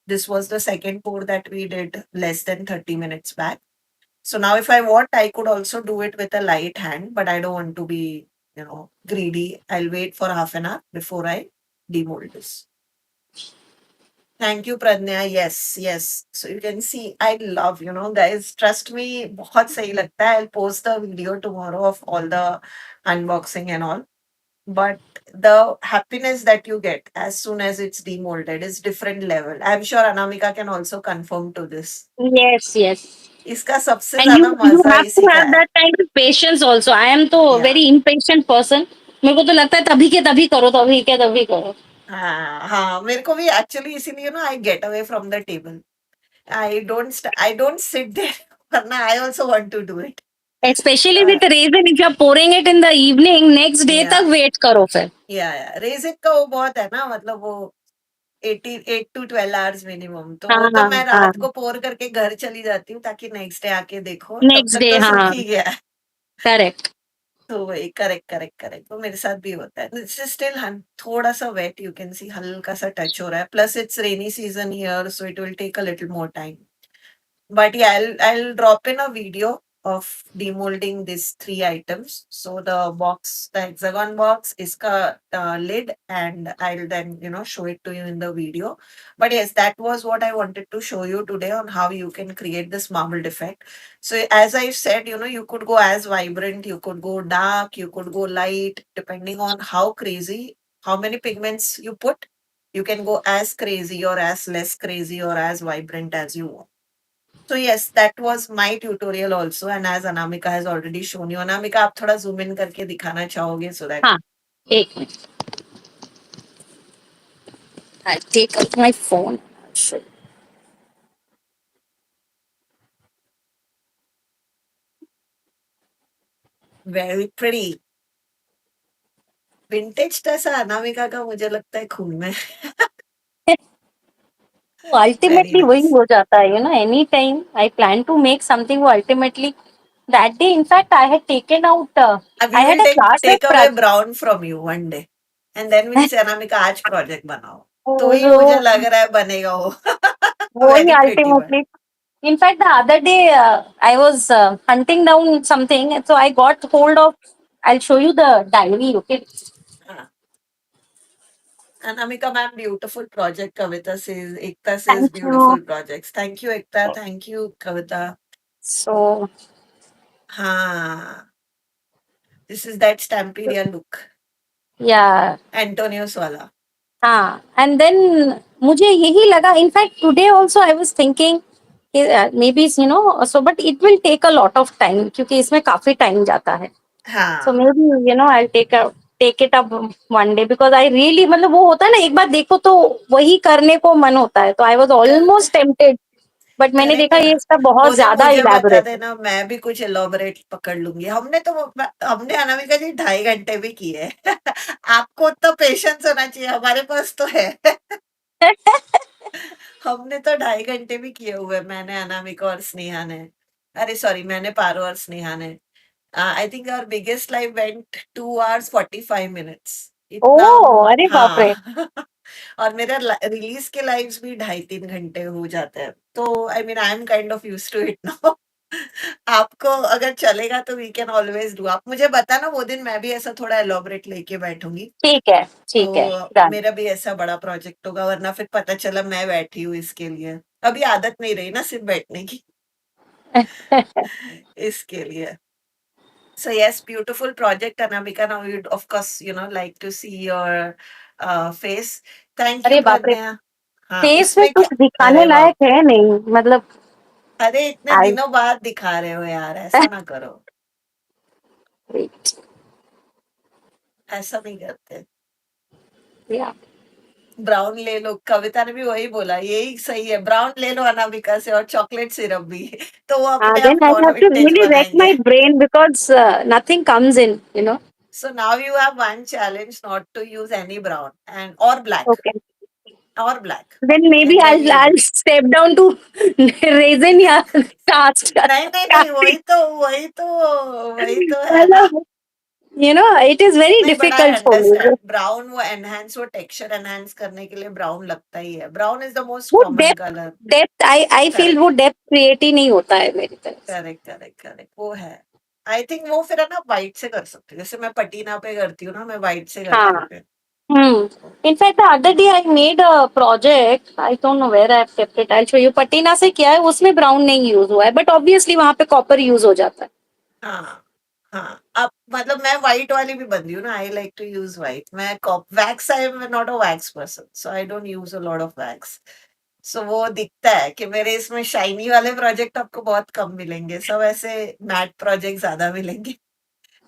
This was the second pour that we did less than 30 minutes back. So now, if I want, I could also do it with a light hand, but I don't want to be, greedy. I'll wait for half an hour before I demold this. Thank you, Pradnya. Yes, yes. So you can see, I love, guys, trust me, बहुत सही लगता है. I'll post the video tomorrow of all the unboxing and all. But the happiness that you get as soon as it's demolded is different level. I'm sure Anamika can also confirm to this. Yes, yes. इसका सबसे And ज्यादा you मजा have to इसी का have है. that kind of patience also. I am तो Yeah. very impatient person. मेरे को तो लगता है तभी के तभी करो, तभी के तभी करो. हाँ हाँ, मेरे को भी एक्चुअली इसीलिए ना I get away from the table. I don't sit there. वरना I also want to do it. Especially Uh, with raisin, if you are pouring it in the evening, next day yeah. तक wait करो फिर. या resin का वो बहुत है ना, मतलब वो 8 टू 12 आवर्स मिनिमम, तो वो तो हाँ, मैं हाँ. रात को पोर करके घर चली जाती हूँ ताकि नेक्स्ट डे आके देखो, तब नेक्स्ट तक डे तो सूख हाँ. ही गया है. करेक्ट. तो वही करेक्ट, करेक्ट, करेक्ट, वो मेरे साथ भी होता है. इट्स स्टिल थोड़ा-सा वेट, यू कैन सी हल्का-सा टच हो रहा है. Plus it's rainy season here, so it will take a little more time. But yeah, I'll drop in a video of demolding these three items. So the box, the hexagon box, iska lid, and I'll then show it to you in the video. But yes, that was what I wanted to show you today on how you can create this marbled effect. So as I said, you could go as vibrant, you could go dark, you could go light, depending on how crazy, how many pigments you put. You can go as crazy or as less crazy or as vibrant as you want. So yes, that was my tutorial also, and as Anamika has already shown you. Anamika, आप थोड़ा zoom in करके दिखाना चाहोगे so that. हाँ, एक minute. I'll take out my phone. Sure. Very pretty. Vintage touch Anamika का मुझे लगता है खून में. वो Very अल्टीमेटली वही nice. हो जाता है, any time I plan to make something, वो ultimately that day in fact I had taken out, अब I we had will a take class take away at brown from you one day, and then we'll say Anamika आज project बनाओ. तो ही जो मुझे लग रहा है बनेगा वो. वो ही Very pretty one. Ultimately. In fact the other day I was hunting down something, so I got hold of, I'll show you the diary, okay. हाँ. Anamika ma'am, beautiful project. Kavita says, Ekta says, Thank you. beautiful projects. Thank you, Ekta. Thank you, Kavita. So हाँ. This is that Stampedia look. yeah. Antonio's वाला. हाँ, and then मुझे यही लगा, in fact today also I was thinking maybe so but it will take a lot of time, क्योंकि इसमें काफी time जाता है. सो हाँ. Maybe I take it up one day, because I really, मतलब वो होता है ना, एक बार देखो तो वही करने को मन होता है, तो आई वाज कर ऑलमोस्ट टेम्प्टेड, बट मैंने देखा करेंगे ये ना. इसका वो बहुत जब ज्यादा मुझे बता इलेबोरेट है. देना, मैं भी कुछ एलोबरेट पकड़ लूंगी. हमने अनामिका जी 2.5 घंटे भी किए. आपको तो पेशेंस होना चाहिए, हमारे पास तो है. हमने तो 2.5 घंटे भी किए हुए, मैंने, अनामिका और स्नेहा ने. अरे सॉरी, मैंने, पारो और स्नेहा ने. I think our biggest live went 2 hours 45 minutes. इतना ओ, अरे बाप रे. हाँ. और मेरा रिलीज के लाइव्स भी 2.5-3 घंटे हो जाते हैं, तो I mean I am kind of used to it now. आपको अगर चलेगा तो वी कैन ऑलवेज डू। आप मुझे बताना वो दिन, मैं भी ऐसा थोड़ा एलॉबरेट लेके बैठूंगी। ठीक है, तो ठीक है, डन। मेरा भी ऐसा बड़ा प्रोजेक्ट होगा, वरना फिर पता चला मैं बैठी हूँ इसके लिए। अभी आदत नहीं रही ना सिर्फ बैठने की। इसके लिए। So yes, beautiful project, Anamika. Now you'd of course, like to see your face. Thank you, अरे बाप रे, Pradnya. हाँ, फेस में उसमें क्या? कुछ दिखाने अरे लायक बाप! है नहीं, मतलब। अरे इतने आई दिनों बाद दिखा रहे हो यार, ऐसा ना करो। वेट, ऐसा नहीं करते। या ब्राउन ले लो, कविता ने भी वही बोला, यही सही है, ब्राउन ले लो अनामिका से, और चॉकलेट सिरप भी। तो वो अपने देन आप I non have to vintage really rack बनाएंगे। My brain because nothing comes in. So now you have one challenge, not to use any brown and or black, okay, or black. Then maybe Generally I'll use. Step down to resin या cast. नहीं, नहीं, नहीं, वही तो है ना। मतलब, it is very नहीं, but I difficult for me. Understand, brown वो टेक्सचर एनहांस करने के लिए ब्राउन लगता ही है। ब्राउन इज द मोस्ट वो common depth colour. Depth I feel correct, वो डेप्थ क्रिएट ही नहीं होता है मेरी तरफ से. करेक्ट, करेक्ट, करेक्ट, वो है। आई थिंक वो फिर है ना, व्हाइट से कर सकते हो, जैसे मैं पटीना पे करती हूँ ना, मैं व्हाइट से करती हूँ हाँ. फिर। In fact, the other day I made a project. I don't know where I've kept it. I'll show you. Patina से किया है, उसमें ब्राउन नहीं यूज हुआ है, बट ऑब्वियसली वहां पे कॉपर यूज हो जाता है. हाँ, हाँ, अब मतलब मैं व्हाइट वाली भी बंदी हूँ ना, I like to use white. मैं cop wax, I am not a wax person, so I don't use a lot of wax. So वो दिखता है कि मेरे इसमें शाइनी वाले प्रोजेक्ट आपको बहुत कम मिलेंगे, सब ऐसे मैट प्रोजेक्ट ज्यादा मिलेंगे।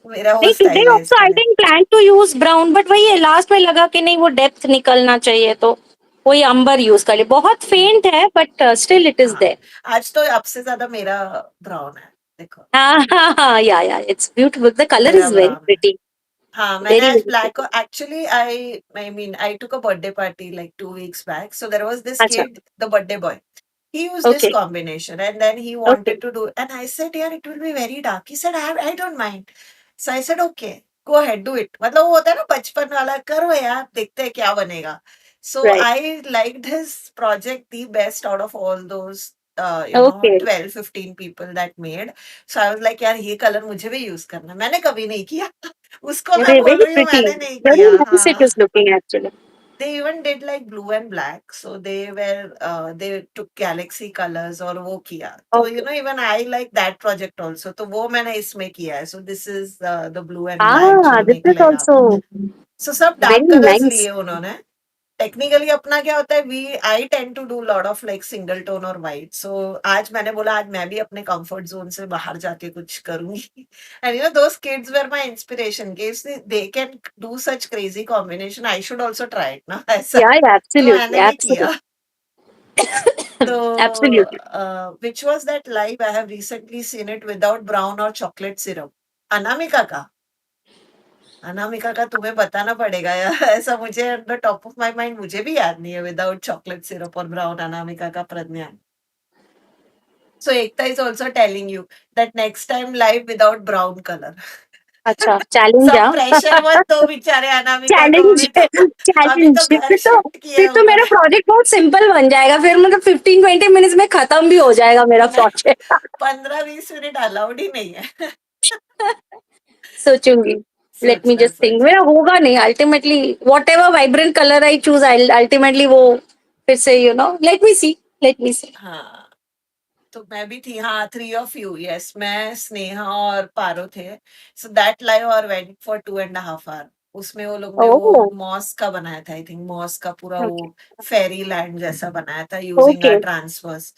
मेरा वो नहीं, टुडे स्टाइल है ऑल्सो इसके आई लिए। Didn't plan to use brown, but वही है, लास्ट में लगा कि नहीं, वो डेप्थ निकलना चाहिए, तो वही अंबर यूज कर लिया. बहुत फेंट है, बट स्टिल इट इज हाँ, देयर. आज तो आपसे ज्यादा मेरा ब्राउन है, देखो। हाँ हाँ हाँ, yeah it's beautiful, the colour मेरा इज वेरी ब्राउन है। प्रिटी. हाँ, मैंने वेरी आज very black, pretty. Actually I mean I took a birthday party like 2 weeks back, so there was this अच्छा. Kid, the birthday boy, he used this okay. combination and then he okay. wanted to do, and I said yeah, it will be very dark. He said I don't mind. So I said okay, go ahead, do it. मतलब वो होता है ना बचपन वाला, करो यार, देखते हैं क्या बनेगा. So right. I liked his project the best out of all those okay. 12-15 people that made. So I was like यार ये कलर मुझे भी यूज करना है। मैंने कभी नहीं किया। उसको मैं बोल Very रही हूँ pretty. मैंने नहीं Very किया। nice it हाँ, is looking actually. they even did like blue and black, so they took galaxy colors और वो किया, तो Okay. even I like that project also, तो वो मैंने इसमें किया है, so this is the blue and black Ah, जो this is निकलेगा। also So सब very डार्क कलर्स nice. लिए उन्होंने। टेक्निकली अपना क्या होता है, we I tend to do lot of like single tone और वाइट, सो आज मैंने बोला आज मैं भी अपने कंफर्ट जोन से बाहर जाके कुछ करूंगी। And those kids were my inspiration कि they can do such crazy combination, I should also try it ना, ऐसा। Yeah, तो absolutely, मैंने भी absolutely, किया। तो absolutely. Which was that live, I have recently seen it without brown और chocolate syrup, Anamika का। अनामिका का तुम्हें बताना पड़ेगा यार। ऐसा मुझे on the top of my mind मुझे भी याद नहीं है, विदाउट चॉकलेट सिरप और ब्राउन अनामिका का Pragya. So Ekta is also telling you that next time live without brown colour. अच्छा, चैलेंज. सब हाँ. प्रेशर मत दो बेचारे अनामिका को, चैलेंज, अभी तो चैलेंज. घर शिफ्ट किया फिर है तो मेरा उन्होंने। प्रोजेक्ट बहुत सिंपल बन जाएगा, फिर मतलब 15-20 मिनट्स में खत्म भी हो जाएगा मेरा नहीं, प्रोजेक्ट. 15-20 मिनट अलाउड ही नहीं है। सोचूंगी. लेट मी सोचना जस्ट थिंक, सोचना। मेरा होगा नहीं ultimately. What ever vibrant colour I choose, ultimately वो फिर से लेट मी सी. लेट मी सी. हाँ, तो मैं भी थी, हाँ, 3 of you, यस, मैं स्नेहा और पारो थे। सो दैट लाइव और वेंट फॉर 2.5 hour। उसमें वो लोग ने वो ओह. मॉस का बनाया था, आई थिंक मॉस का पूरा ओके. वो फेरी लैंड जैसा बनाया था using okay. Are transfers.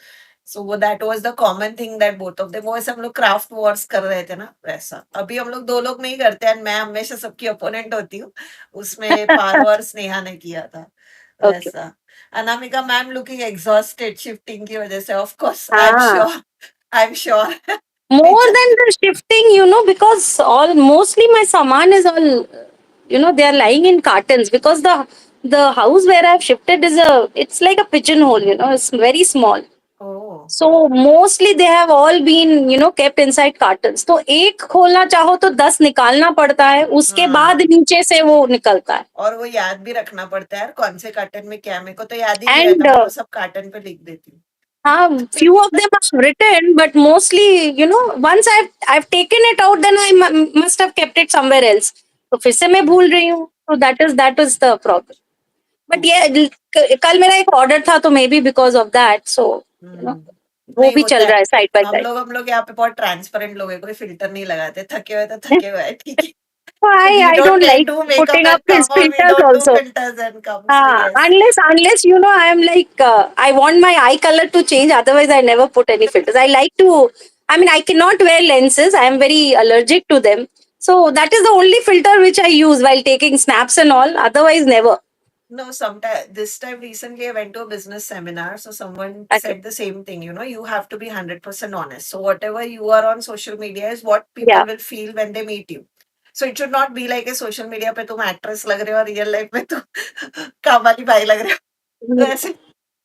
So वो that was the common thing that both of them, वो ऐसे हम लोग क्राफ्ट वॉर्स कर रहे थे ना वैसा। अभी हम लोग 2 लोग नहीं करते हैं, मैं हमेशा सबकी अपोनेंट होती हूँ। उसमें पारो और स्नेहा ने किया था ओके. वैसा। Anamika ma'am looking exhausted shifting की वजह से, ऑफ कोर्स आई एम हाँ. Sure, I am sure. More teacher. than the shifting, because all mostly my saman is all, they are lying in cartons, because the house where I've shifted it's like a pigeonhole, it's very small. Oh! So mostly they have all been, kept inside cartons. तो एक खोलना चाहो तो 10 निकालना पड़ता है, उसके बाद हाँ, नीचे से वो निकलता है. और वो याद भी रखना पड़ता है यार, कौन से कार्टन में क्या है, मेरे को तो याद ही नहीं रहता, एंड मैं तो सब कार्टन पे लिख देती हूँ। Few of them are written, but mostly, once I've taken it out, then I must have kept it somewhere else. तो फिर से मैं भूल रही हूँ. So that is the problem. But Okay. yeah, कल मेरा एक order था, तो maybe because of that. So वो नहीं भी होता चल है। रहा है side by हम side. लोग हम लोग यहाँ पे बहुत ट्रांसपेरेंट लोग हैं, कोई फ़िल्टर नहीं लगाते, थके हुए तो थके हुए हैं, ठीक है। So We I don't don't like do makeup putting up and his come, or we filters don't do also. filters and come, so yes. Unless I am like I want my eye color to change. Otherwise, I never put any filters. I like to. I mean, I cannot wear lenses. I am very allergic to them. So that is the only filter which I use while taking snaps and all. Otherwise, never. No, sometime this time recently I went to a business seminar. So someone Okay. said the same thing, you have to be 100% honest. So whatever you are on social media is what people Yeah. will feel when they meet you. So it should not be like a social media पे तुम actress लग रहे हो और real life में तुम काम वाली भाई लग रहे हो। तो हम्म। ऐसे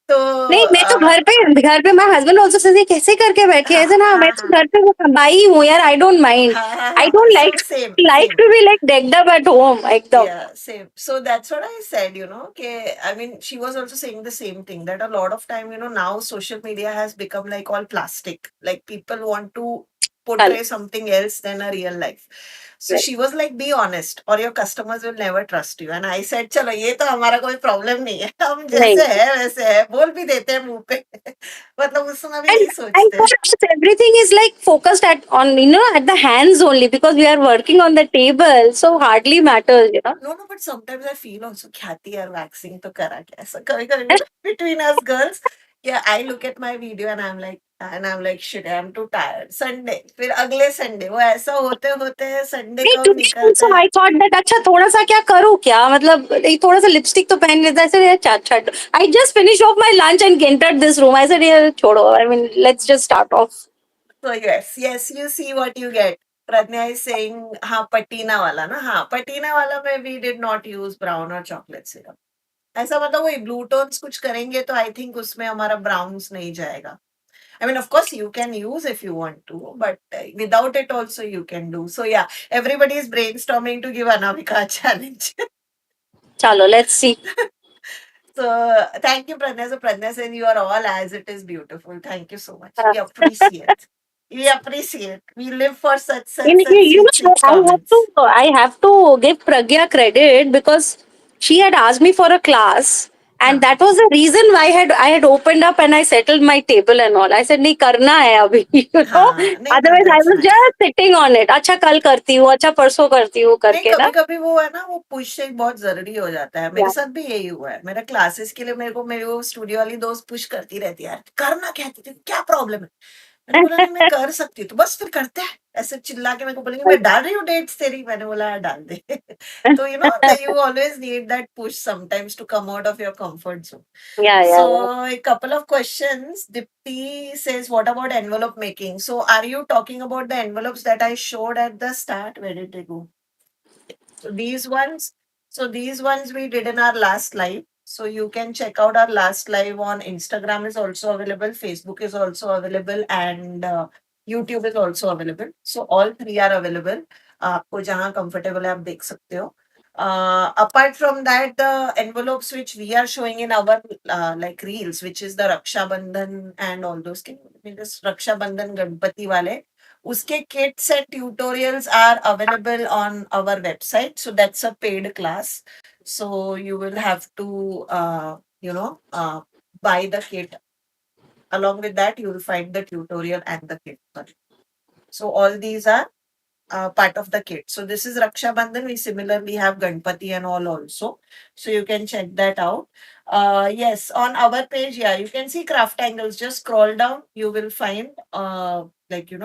तो नहीं, मैं तो घर पे माय हस्बैंड आल्सो से कैसे करके बैठी है ऐसे हाँ, ना, मैं हाँ, तो हाँ। घर पे वो भाई हूँ यार. I don't mind. हाँ, हाँ, आई हाँ। Don't So like same, like same. To be like decked up at home एकदम. Yeah, same. So that's what I said, okay, I mean, she was also saying the same thing that a lot of time, now social media has become like all plastic. Like people want to चलो. portray something else than a real life. So she was like, be honest or your customers will never trust you. And I said, चलो ये तो हमारा कोई problem नहीं है, हम नहीं. जैसे है वैसे है, बोल भी देते हैं मुंह पे। मतलब उसमें भी And नहीं and सोचते। for us, everything is like focused at the hands only because we are working on the table, so hardly matters. No, no, but sometimes I feel also Khyati यार waxing तो करा क्या ऐसा कभी-कभी between us girls. Yeah, I look at my video and I'm like shit, I'm too tired. Sunday फिर अगले Sunday वो ऐसा होते-होते संडे नहीं, कब today निकलता also है। I thought that अच्छा थोड़ा सा क्या करूँ क्या, मतलब एक थोड़ा सा लिपस्टिक तो पहन लेता है. ऐसे यार छट. I just finished off my lunch and entered this room. I said यार छोड़ो. I mean, let's just start off. So yes, yes, you see what you get. Pradnya is saying हाँ पटीना वाला ना, हाँ पटीना वाला में we did not use brown or chocolate syrup. ऐसा मतलब वही ब्लू टोन्स कुछ करेंगे तो आई थिंक उसमें हमारा ब्राउन्स नहीं जाएगा. I mean, of course, you can use if you want to, but without it also you can do. So yeah, everybody is brainstorming to give Anamika a challenge. चलो, let's see. So thank you, Pradnya. So Pradnya says you are all as it is beautiful. Thank you so much. Uh, We appreciate. We appreciate. We live for such, such, you such sweet, know, sweet comments. I have to give Pragya credit because she had asked me for a class, and Huh. that was the reason why I had opened up and I settled my table and all. I said नहीं करना है अभी. हाँ, नहीं, no, Otherwise I that's was nice. just sitting on it. अच्छा कल करती हूँ, अच्छा परसों करती हूँ नहीं, करके ना. कभी-कभी वो है ना, वो पुश एक बहुत ज़रूरी हो जाता है। मेरे Yeah. साथ भी यही हुआ है। मेरा क्लासेस के लिए मेरे को मेरी वो स्टूडियो वाली दोस्त पुश करती रहती है, "यार, करना कहती थी, क्या प्रॉब्लम है?" मैंने बोला, "नहीं, मैं कर सकती हूँ।" "तो बस फिर करते हैं।" ऐसे चिल्ला के मेरे को बोलेंगी, "मैं डाल रही हूँ डेट्स तेरी।" मैंने बोला, "हाँ, डाल दे।" तो you always need that push sometimes to come out of your comfort zone. Yeah, So, yeah, yeah. a couple of questions. Dipti says, "What about envelope making?" So, are you talking about the envelopes that I showed at the start? Where did they go? So these ones we did in our last live. So you can check out our last live on Instagram is also available, Facebook is also available, and YouTube is also available. So all three are available. आपको जहाँ comfortable है आप देख सकते हो. Apart from that, the envelopes which we are showing in our like reels, which is the Raksha Bandhan and all those things, I mean this Raksha Bandhan Ganpati wale, उसके kits and tutorials are available on our website. So that's a paid class. So you will have to, buy the kit. Along with that, you will find the tutorial and the kit. So all these are part of the kit. So this is Raksha Bandhan. We similarly have Ganpati and all also. So you can check that out. Yes, on our page, yeah, you can see CrafTangles. Just scroll down, you will find,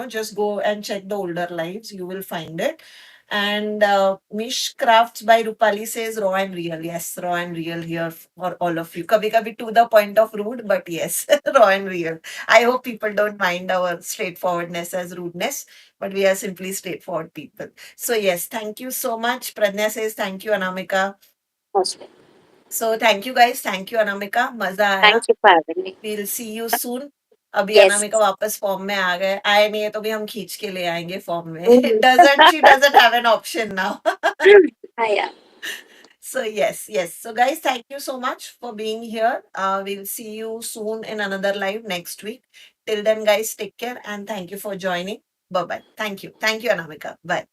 just go and check the older lives. You will find it. And Mish Crafts by Rupali says raw and real. Yes, raw and real here for all of you. Kabhi kabhi to the point of rude, but yes, raw and real. I hope people don't mind our straightforwardness as rudeness, but we are simply straightforward people. So yes, thank you so much. Pradnya says thank you, Anamika. Mostly. So thank you guys. Thank you, Anamika. मजा आया. Thank you for having me. We'll see you soon. अभी Yes. Anamika वापस form में आ गए, आए नहीं है तो भी हम खींच के ले आएंगे फॉर्म में. Mhm. Doesn't she doesn't have an option now. Yeah. So yes, yes. So guys, thank you so much for being here. We'll see you soon in another live next week. Till then, guys, take care and thank you for joining. Bye bye. Thank you. Thank you, Anamika. Bye.